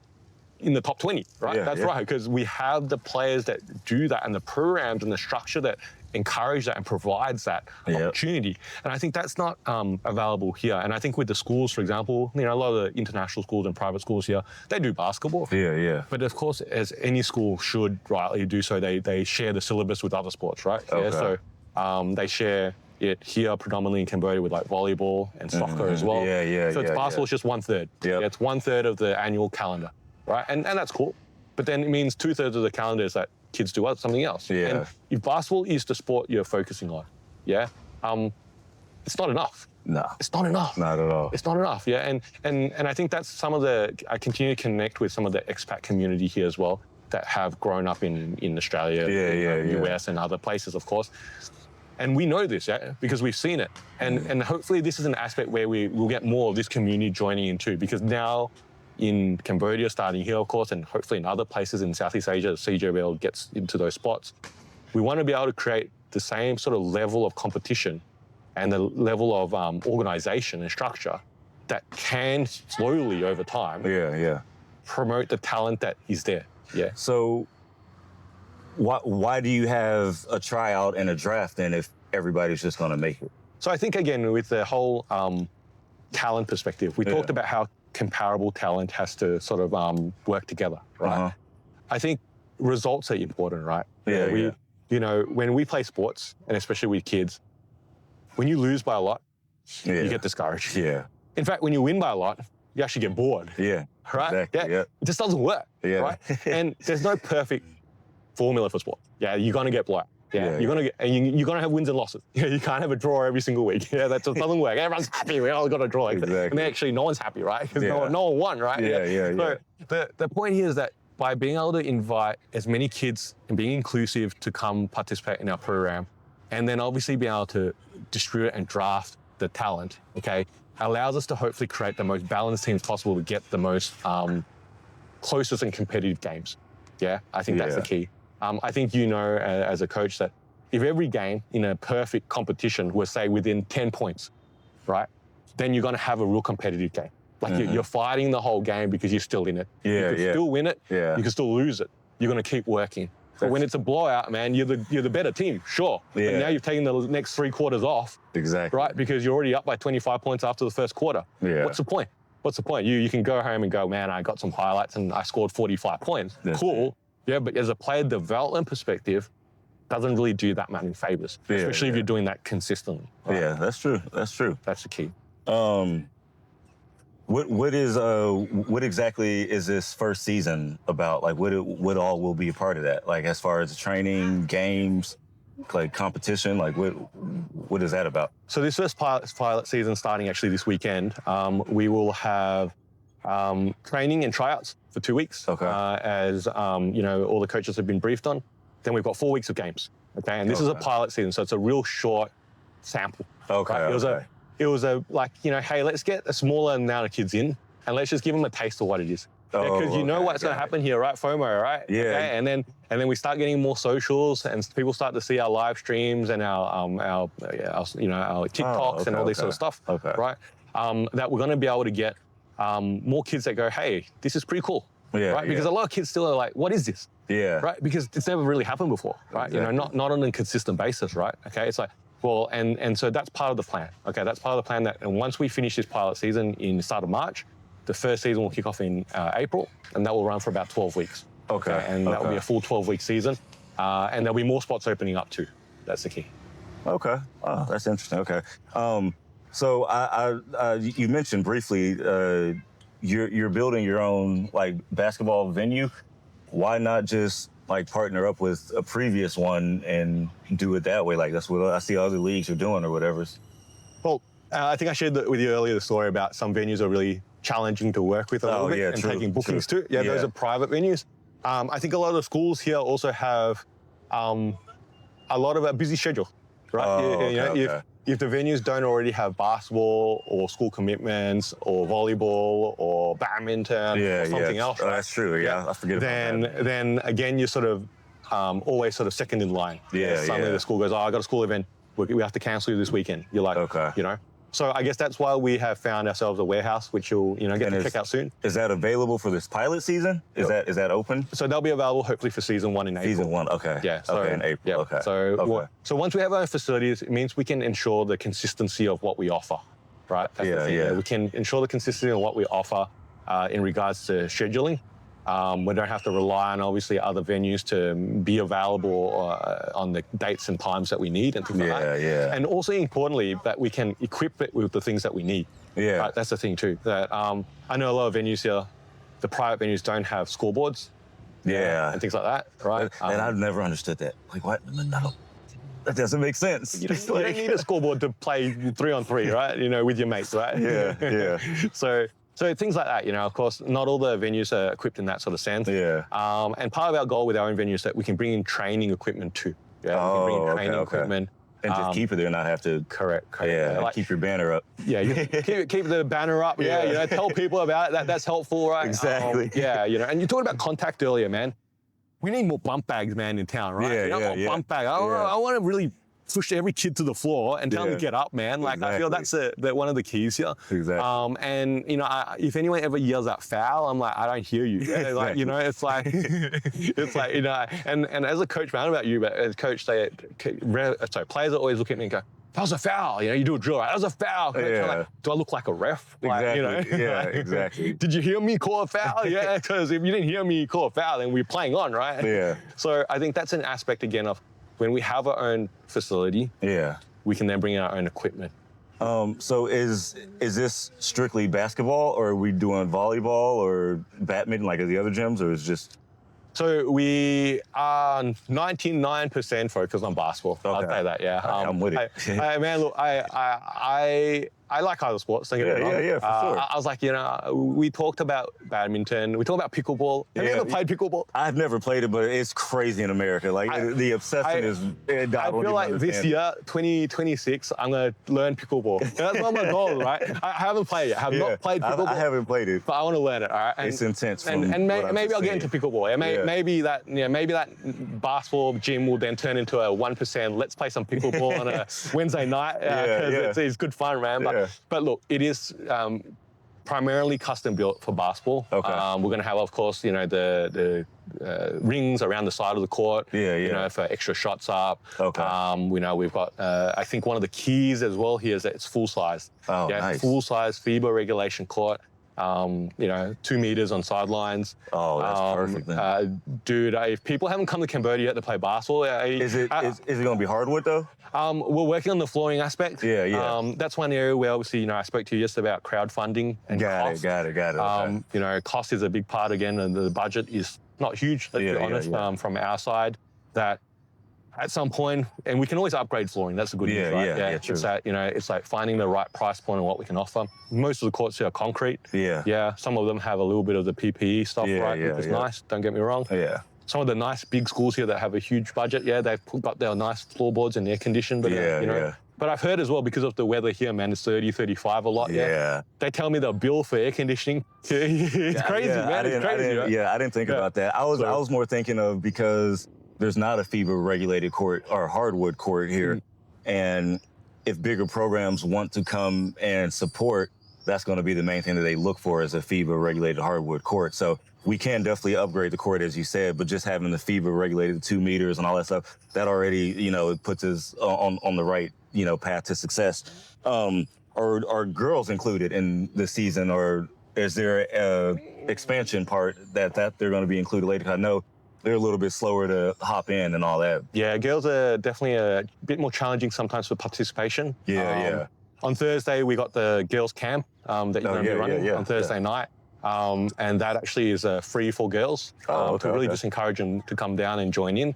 in the top 20, right? That's right, because we have the players that do that and the programs and the structure that encourage that and provides that opportunity. And I think that's not available here. And I think with the schools, for example, you know, a lot of the international schools and private schools here, they do basketball. But of course, as any school should rightly do so, they share the syllabus with other sports, right? So they share it here predominantly in Cambodia with like volleyball and soccer as well. So it's basketball is just 1/3. It's 1/3 of the annual calendar, right? And that's cool. But then it means 2/3 of the calendar is that kids do something else. And if basketball is the sport you're focusing on, it's not enough. No. It's not enough. Not at all. It's not enough, And I think that's some of I continue to connect with some of the expat community here as well that have grown up in Australia, US and other places, of course. And we know this, because we've seen it. And hopefully this is an aspect where we will get more of this community joining in too, because now in Cambodia, starting here, of course, and hopefully in other places in Southeast Asia, CJBL gets into those spots. We want to be able to create the same sort of level of competition and the level of organization and structure that can slowly over time promote the talent that is there. So why do you have a tryout and a draft then if everybody's just going to make it? So I think, again, with the whole talent perspective, we talked about how comparable talent has to sort of work together, right? I think results are important, right? You know, when we play sports, and especially with kids, when you lose by a lot, you get discouraged. In fact, when you win by a lot, you actually get bored. Right? Exactly. It just doesn't work, right? And there's no perfect formula for sport. You're going to get blowout. You're going to get, and you're going to have wins and losses. You can't have a draw every single week. That just doesn't work. Everyone's happy. We all got a draw. And actually, no one's happy, right? Because no one won, right? So the point here is that by being able to invite as many kids and being inclusive to come participate in our program, and then obviously being able to distribute and draft the talent, allows us to hopefully create the most balanced teams possible to get the most closest and competitive games. I think that's the key. I think you know as a coach that if every game in a perfect competition was, say, within 10 points, right, then you're going to have a real competitive game. Like you're fighting the whole game because you're still in it. You can still win it. You can still lose it. You're going to keep working. But when it's a blowout, man, you're the better team, sure. But now you've taken the next 3 quarters off. Right? Because you're already up by 25 points after the first quarter. What's the point? What's the point? You can go home and go, man, I got some highlights and I scored 45 points. Cool. But as a player development perspective, doesn't really do that many favors, especially if you're doing that consistently. Right? That's true. That's the key. What exactly is this first season about? Like, what all will be a part of that? Like, as far as training, games, like competition, like what is that about? So this first pilot season starting actually this weekend, we will have training and tryouts for 2 weeks. As you know, all the coaches have been briefed on. Then we've got 4 weeks of games. And this is a pilot season, so it's a real short sample. It was a like, you know, hey, let's get a smaller amount of kids in and let's just give them a taste of what it is. Because you know what's going to happen here, right? FOMO, right? And then we start getting more socials and people start to see our live streams and our TikToks and all this sort of stuff, right? That we're going to be able to get more kids that go, hey, this is pretty cool, right? Because a lot of kids still are like, what is this? Right? Because it's never really happened before, right? You know, not on a consistent basis, right? It's like, well, and so that's part of the plan. That's part of the plan and once we finish this pilot season in the start of March, the first season will kick off in April, and that will run for about 12 weeks. And that will be a full 12-week season. And there'll be more spots opening up too. That's the key. Okay. Oh, that's interesting. Okay. So you mentioned briefly you're building your own like basketball venue. Why not just like partner up with a previous one and do it that way? Like that's what I see other leagues are doing or whatever. Well, I think I shared with you earlier the story about some venues are really challenging to work with a little bit and taking bookings too. Yeah, those are private venues. I think a lot of the schools here also have a lot of a busy schedule, right? Okay. If the venues don't already have basketball or school commitments or volleyball or badminton or something else, right? That's true. Yeah, I forget about that. Then again, you're sort of always sort of second in line. Suddenly the school goes, oh, I got a school event. We have to cancel you this weekend. You're like, okay. So I guess that's why we have found ourselves a warehouse, which you'll get to check out soon. Is that available for this pilot season? Is that open? So they'll be available hopefully for season 1 in April. Season 1, okay. Yeah. So, okay, in April. Yeah. Okay. So once we have our facilities, it means we can ensure the consistency of what we offer, right? That's the thing. We can ensure the consistency of what we offer in regards to scheduling. We don't have to rely on obviously other venues to be available on the dates and times that we need and things like that. And also importantly, that we can equip it with the things that we need. Right? That's the thing too. That I know a lot of venues here, the private venues don't have scoreboards. And things like that, right? And I've never understood that. Like what? No. That doesn't make sense. You don't need a scoreboard to play 3-on-3, right? With your mates, right? So things like that, of course, not all the venues are equipped in that sort of sense. And part of our goal with our own venues is that we can bring in training equipment too. We can bring in training equipment. And just keep it there and not have to... Correct. Like, keep your banner up. Keep the banner up. Tell people about it. That's helpful, right? Exactly. And you talked about contact earlier, man. We need more bump bags, man, in town, right? Bump bag. I want to really push every kid to the floor and tell them to get up, man. Like, I feel that's one of the keys here. Exactly. And, if anyone ever yells out foul, I'm like, I don't hear you. Like, it's like, and as a coach, man, I don't know about you, but as a coach, players always look at me and go, that was a foul. You do a drill, right? That was a foul. Like, do I look like a ref? Exactly. Like, Exactly. Did you hear me call a foul? Yeah, because if you didn't hear me call a foul, then we're playing on, right? So I think that's an aspect, again, of when we have our own facility, we can then bring in our own equipment. So is this strictly basketball, or are we doing volleyball or badminton like at the other gyms, or is just... So we are 99% focused on basketball. I'll say that, I'm with it. Man, look, I like other sports. Don't get me wrong. For sure. I was like, we talked about badminton. We talked about pickleball. Have you ever played pickleball? I've never played it, but it's crazy in America. Like the obsession is... I feel like this year, 2026, I'm going to learn pickleball. That's not my goal, right? I haven't played it. I have not played pickleball. I haven't played it. But I want to learn it, all right? It's intense. And maybe I'll get into pickleball. Maybe that basketball gym will then turn into a 1%. Let's play some pickleball on a Wednesday night because it's good fun, man. But look, it is primarily custom built for basketball. We're going to have, of course, the rings around the side of the court. For extra shots up. We've got, I think one of the keys as well here is that it's full size. Nice. Full size FIBA regulation court. 2 meters on sidelines. That's perfect then. Dude, if people haven't come to Cambodia yet to play basketball, is it going to be hardwood though? We're working on the flooring aspect. That's one area where obviously, I spoke to you yesterday about crowdfunding and cost. Got it. Cost is a big part again, and the budget is not huge, let's be honest, from our side. That at some point, and we can always upgrade flooring. That's a good news, right? True. It's that, it's like finding the right price point and what we can offer. Most of the courts here are concrete. Some of them have a little bit of the PPE stuff, which is nice. Don't get me wrong. Some of the nice big schools here that have a huge budget, they've got their nice floorboards and air conditioned. But but I've heard as well, because of the weather here, man, it's 30, 35 a lot. They tell me the bill for air conditioning. It's crazy, man. It's crazy, right? I didn't think about that. I was more thinking of, because there's not a FIBA regulated court or hardwood court here. And if bigger programs want to come and support, that's going to be the main thing that they look for, is a FIBA regulated hardwood court. So we can definitely upgrade the court, as you said, but just having the FIBA regulated 2 meters and all that stuff, that already, it puts us on the right, path to success. Are girls included in the season, or is there a expansion part that they're going to be included later? I know they're a little bit slower to hop in and all that. Yeah, girls are definitely a bit more challenging sometimes for participation. Yeah. On Thursday, we got the girls' camp that you're going to be running on Thursday night. And that actually is free for girls to really just encourage them to come down and join in.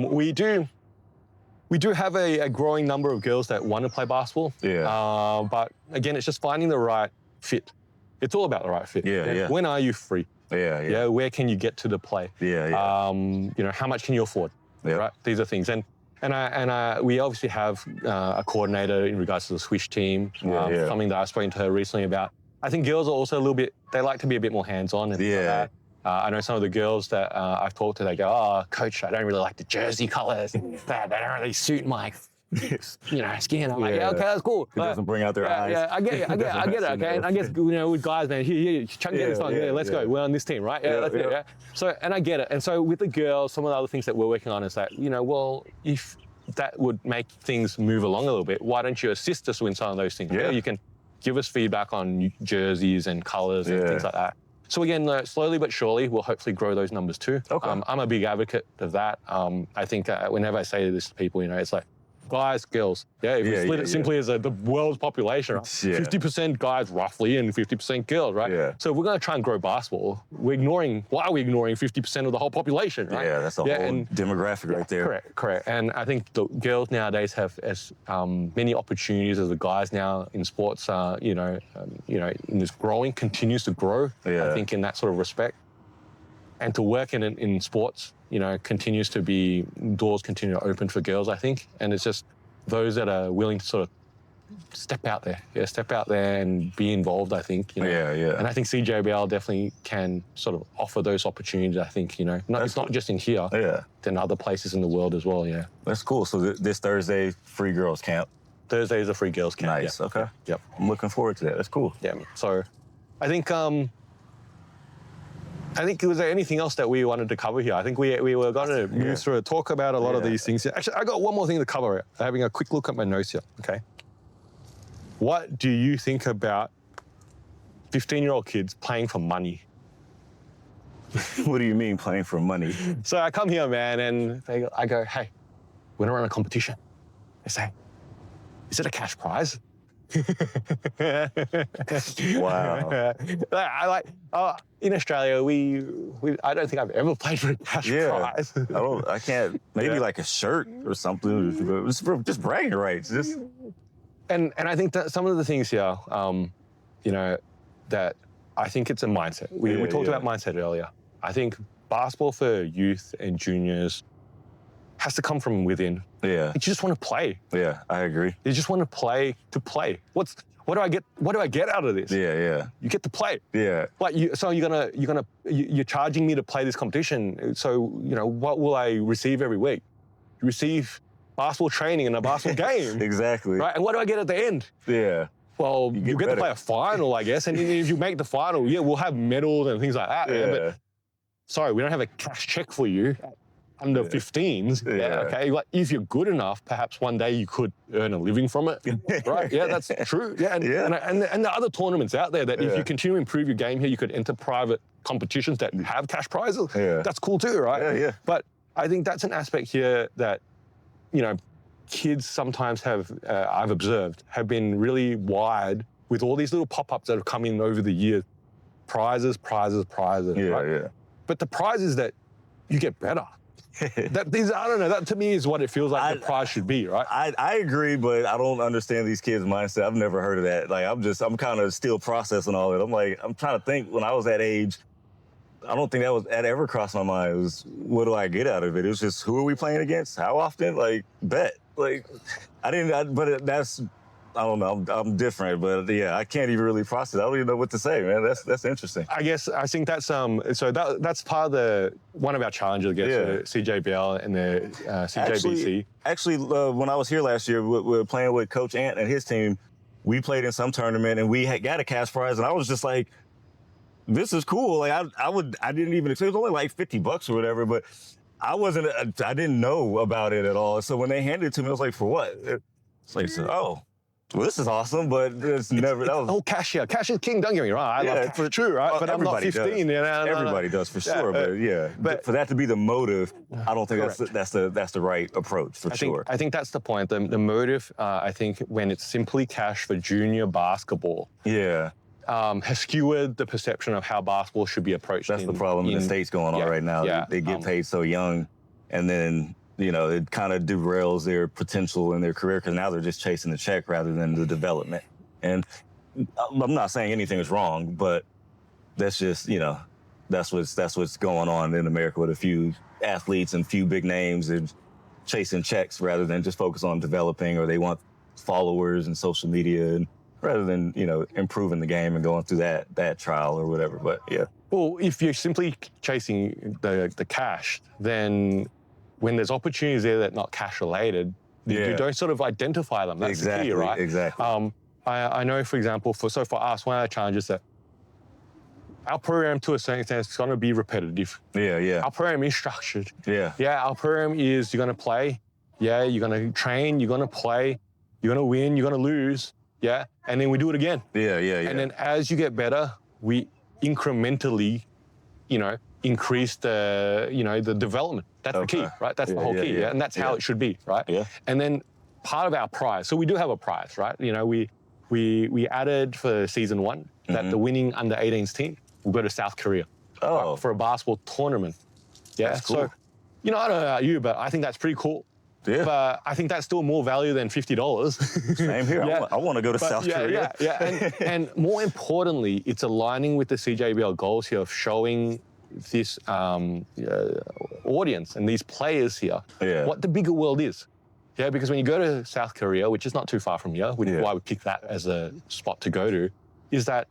We do have a growing number of girls that want to play basketball. But again, it's just finding the right fit. It's all about the right fit. When are you free? Where can you get to the play? You know, how much can you afford? Right? These are things. And we obviously have a coordinator in regards to the Swish team. Something that I was speaking to her recently about. I think girls are also a little bit, they like to be a bit more hands-on and things like that. I know some of the girls that I've talked to, they go, oh, coach, I don't really like the jersey colors. They don't really suit my, you know, skin. I'm like, yeah, okay, that's cool. It doesn't bring out their eyes. Yeah, I get it, okay? And I guess, you know, with guys, man, here, chuck this on, let's go. We're on this team, right? That's it, yeah. So, and I get it. And so with the girls, some of the other things that we're working on is that, you know, well, if that would make things move along a little bit, why don't you assist us with some of those things? You can give us feedback on jerseys and colors and things like that. So again, slowly but surely, we'll hopefully grow those numbers too. I'm a big advocate of that. I think whenever I say this to people, you know, it's like, guys, girls. If we split it simply as the world's population, right? 50% guys roughly and 50% girls, right? So if we're going to try and grow basketball, why are we ignoring 50% of the whole population, right? That's the whole demographic right there. Correct. And I think the girls nowadays have as many opportunities as the guys now in sports, you know, in this continues to grow, I think, in that sort of respect. And to work in sports, you know, doors continue to open for girls, I think. And it's just those that are willing to sort of step out there and be involved, I think, you know. And I think CJBL definitely can sort of offer those opportunities, I think, you know. It's not just in here, then other places in the world as well, That's cool. So this Thursday, free girls camp. Thursday is a free girls camp. Nice, okay. I'm looking forward to that. That's cool. So I think, was there anything else that we wanted to cover here? I think we were going to move through and talk about a lot of these things. Actually, I got one more thing to cover. Having a quick look at my notes here, okay? What do you think about 15-year-old kids playing for money? What do you mean playing for money? So I come here, man, and I go, hey, we're going to run a competition. They say, is it a cash prize? Wow. In Australia, I don't think I've ever played for a cash prize. I can't. Maybe like a shirt or something. Just bragging rights. And I think that some of the things here, you know, that I think it's a mindset. We talked about mindset earlier. I think basketball for youth and juniors has to come from within. You just want to play. I agree. You just want to play to play. What do I get out of this? You get to play. Like you're charging me to play this competition. So, you know, what will I receive every week? You receive basketball training and a basketball game. Exactly. Right? And what do I get at the end? Well, you get to play a final, I guess. And if you make the final, we'll have medals and things like that. But sorry, we don't have a cash check for you. Under 15s, okay. Like if you're good enough, perhaps one day you could earn a living from it, right? That's true. And the other tournaments out there that if you continue to improve your game here, you could enter private competitions that have cash prizes. That's cool too, right? But I think that's an aspect here that, you know, kids sometimes I've observed, have been really wired with all these little pop-ups that have come in over the years. Prizes, right? But the prize is that you get better. I don't know, that to me is what it feels like the prize should be, right? I agree, but I don't understand these kids' mindset. I've never heard of that. Like, I'm kind of still processing all of it. I'm trying to think when I was that age, I don't think that ever crossed my mind. It was, what do I get out of it? It was just, who are we playing against? How often? Like, bet. Like, I don't know. I'm different, but I can't even really process. I don't even know what to say, man. That's interesting. I think that's so that's part of one of our challenges against the CJBL and the CJBC. Actually, when I was here last year, we were playing with Coach Ant and his team. We played in some tournament and we got a cash prize, and I was just like, "This is cool." Like I didn't even. It was only like $50 or whatever, but I didn't know about it at all. So when they handed it to me, I was like, "For what?" It's like, oh. Well, this is awesome, but it's never. That was, oh, cash here. Cash is king. Don't get me wrong. I love cash, true, right? But I'm not 15. Does. You know, everybody does for sure. But for that to be the motive, I don't think that's the right approach for sure. I think that's the point. The motive. I think when it's simply cash for junior basketball. Yeah. Has skewed the perception of how basketball should be approached. That's the problem in the States going on right now. Yeah, they get paid so young, and then it kind of derails their potential in their career because now they're just chasing the check rather than the development. And I'm not saying anything is wrong, but that's just that's what's going on in America with a few athletes and few big names and chasing checks rather than just focus on developing, or they want followers and social media and rather than, improving the game and going through that trial or whatever. But yeah. Well, if you're simply chasing the cash, then when there's opportunities there that are not cash related, you don't sort of identify them. That's the key, right? Exactly. I know, for example, for us, one of our challenges that our program to a certain extent is going to be repetitive. Yeah. Our program is structured. Yeah. Our program is you're going to play. Yeah, you're going to train. You're going to play. You're going to win. You're going to lose. Yeah, and then we do it again. Yeah. And then as you get better, we incrementally, increase the development. That's the key, right? That's the whole key, and that's how it should be, right? Yeah. And then part of our prize, so we do have a prize, right? We added for season 1 that the winning under 18s team will go to South Korea for a basketball tournament. Yeah, that's cool. So, I don't know about you, but I think that's pretty cool. Yeah. But I think that's still more value than $50. Same here. I want to go to South Korea. Yeah. And more importantly, it's aligning with the CJBL goals here of showing this audience and these players here what the bigger world is. Yeah, because when you go to South Korea, which is not too far from here, which is why we picked that as a spot to go to, is that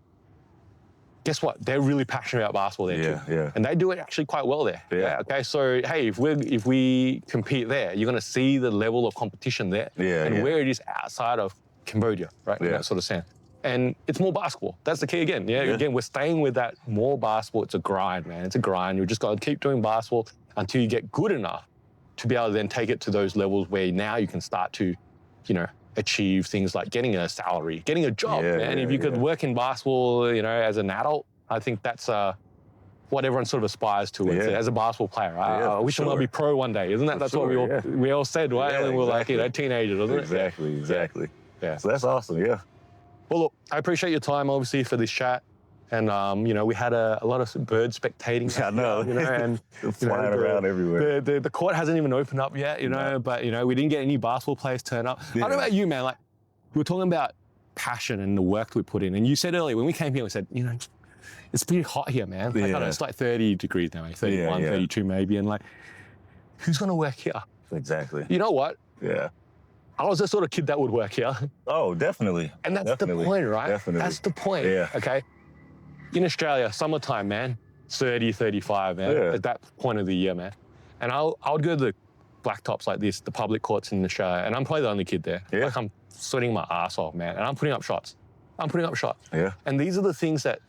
guess what? They're really passionate about basketball there too. Yeah. And they do it actually quite well there. Yeah. Okay. So hey, if we compete there, you're gonna see the level of competition there. And where it is outside of Cambodia, right? In that sort of sense. And it's more basketball. That's the key again. Yeah. Again, we're staying with that more basketball. It's a grind, man. It's a grind. You just gotta keep doing basketball until you get good enough to be able to then take it to those levels where now you can start to, achieve things like getting a salary, getting a job. And if you could work in basketball, as an adult, I think that's what everyone sort of aspires to as a basketball player. Right? I wish I want to be pro one day, isn't that? That's what we all said, right? Yeah, and we were like, teenagers, wasn't it? Exactly. Yeah. So that's awesome. Yeah. Well, look, I appreciate your time, obviously, for this chat. And, we had a lot of birds spectating. I know. And flying around everywhere. The court hasn't even opened up yet, but, we didn't get any basketball players turn up. I don't know about you, man. Like, we were talking about passion and the work that we put in. And you said earlier, when we came here, we said, it's pretty hot here, man. Like, I don't know, it's like 30 degrees now, 31, 32 maybe. And, like, who's going to work here? Exactly. You know what? Yeah. I was the sort of kid that would work here. Oh, definitely. And that's the point, right? Definitely. That's the point. Yeah. Okay. In Australia, summertime, man, 30, 35, man, at that point of the year, man. And I would go to the blacktops like this, the public courts in Australia, and I'm probably the only kid there. Yeah. Like, I'm sweating my ass off, man, and I'm putting up shots. Yeah. And these are the things that,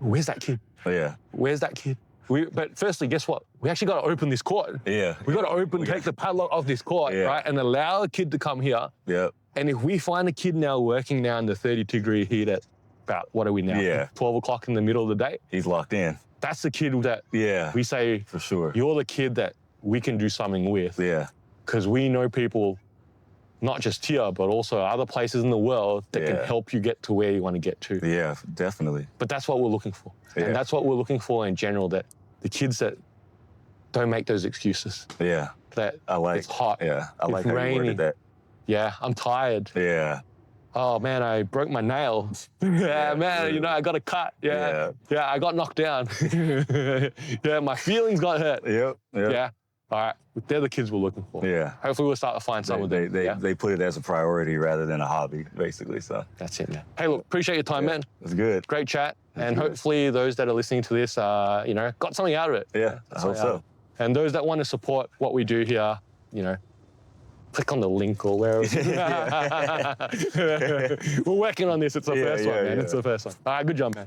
where's that kid? Yeah. Where's that kid? But firstly, guess what? We actually got to open this court. Yeah. We got to take the padlock off this court, right? And allow a kid to come here. Yeah. And if we find a kid now working now in the 32-degree heat at about, what are we now? Yeah. 12 o'clock in the middle of the day. He's locked in. That's the kid that we say, for sure. You're the kid that we can do something with. Yeah. Because we know people, not just here, but also other places in the world that can help you get to where you want to get to. Yeah, definitely. But that's what we're looking for. Yeah. And that's what we're looking for in general, that the kids that don't make those excuses. Yeah. That it's hot. Yeah. I like it's how rainy. you worded that. Yeah, I'm tired. Yeah. Oh man, I broke my nail. Man, I got a cut. Yeah, I got knocked down. My feelings got hurt. Yep. Yeah. All right, they're the kids we're looking for. Yeah. Hopefully we'll start to find some of them. They put it as a priority rather than a hobby, basically. So that's it, man. Hey, look, appreciate your time, man. It's good. Great chat, and hopefully those that are listening to this, got something out of it. Yeah, I hope so. And those that want to support what we do here, click on the link or wherever. We're working on this. It's the first one, man. It's the first one. All right, good job, man.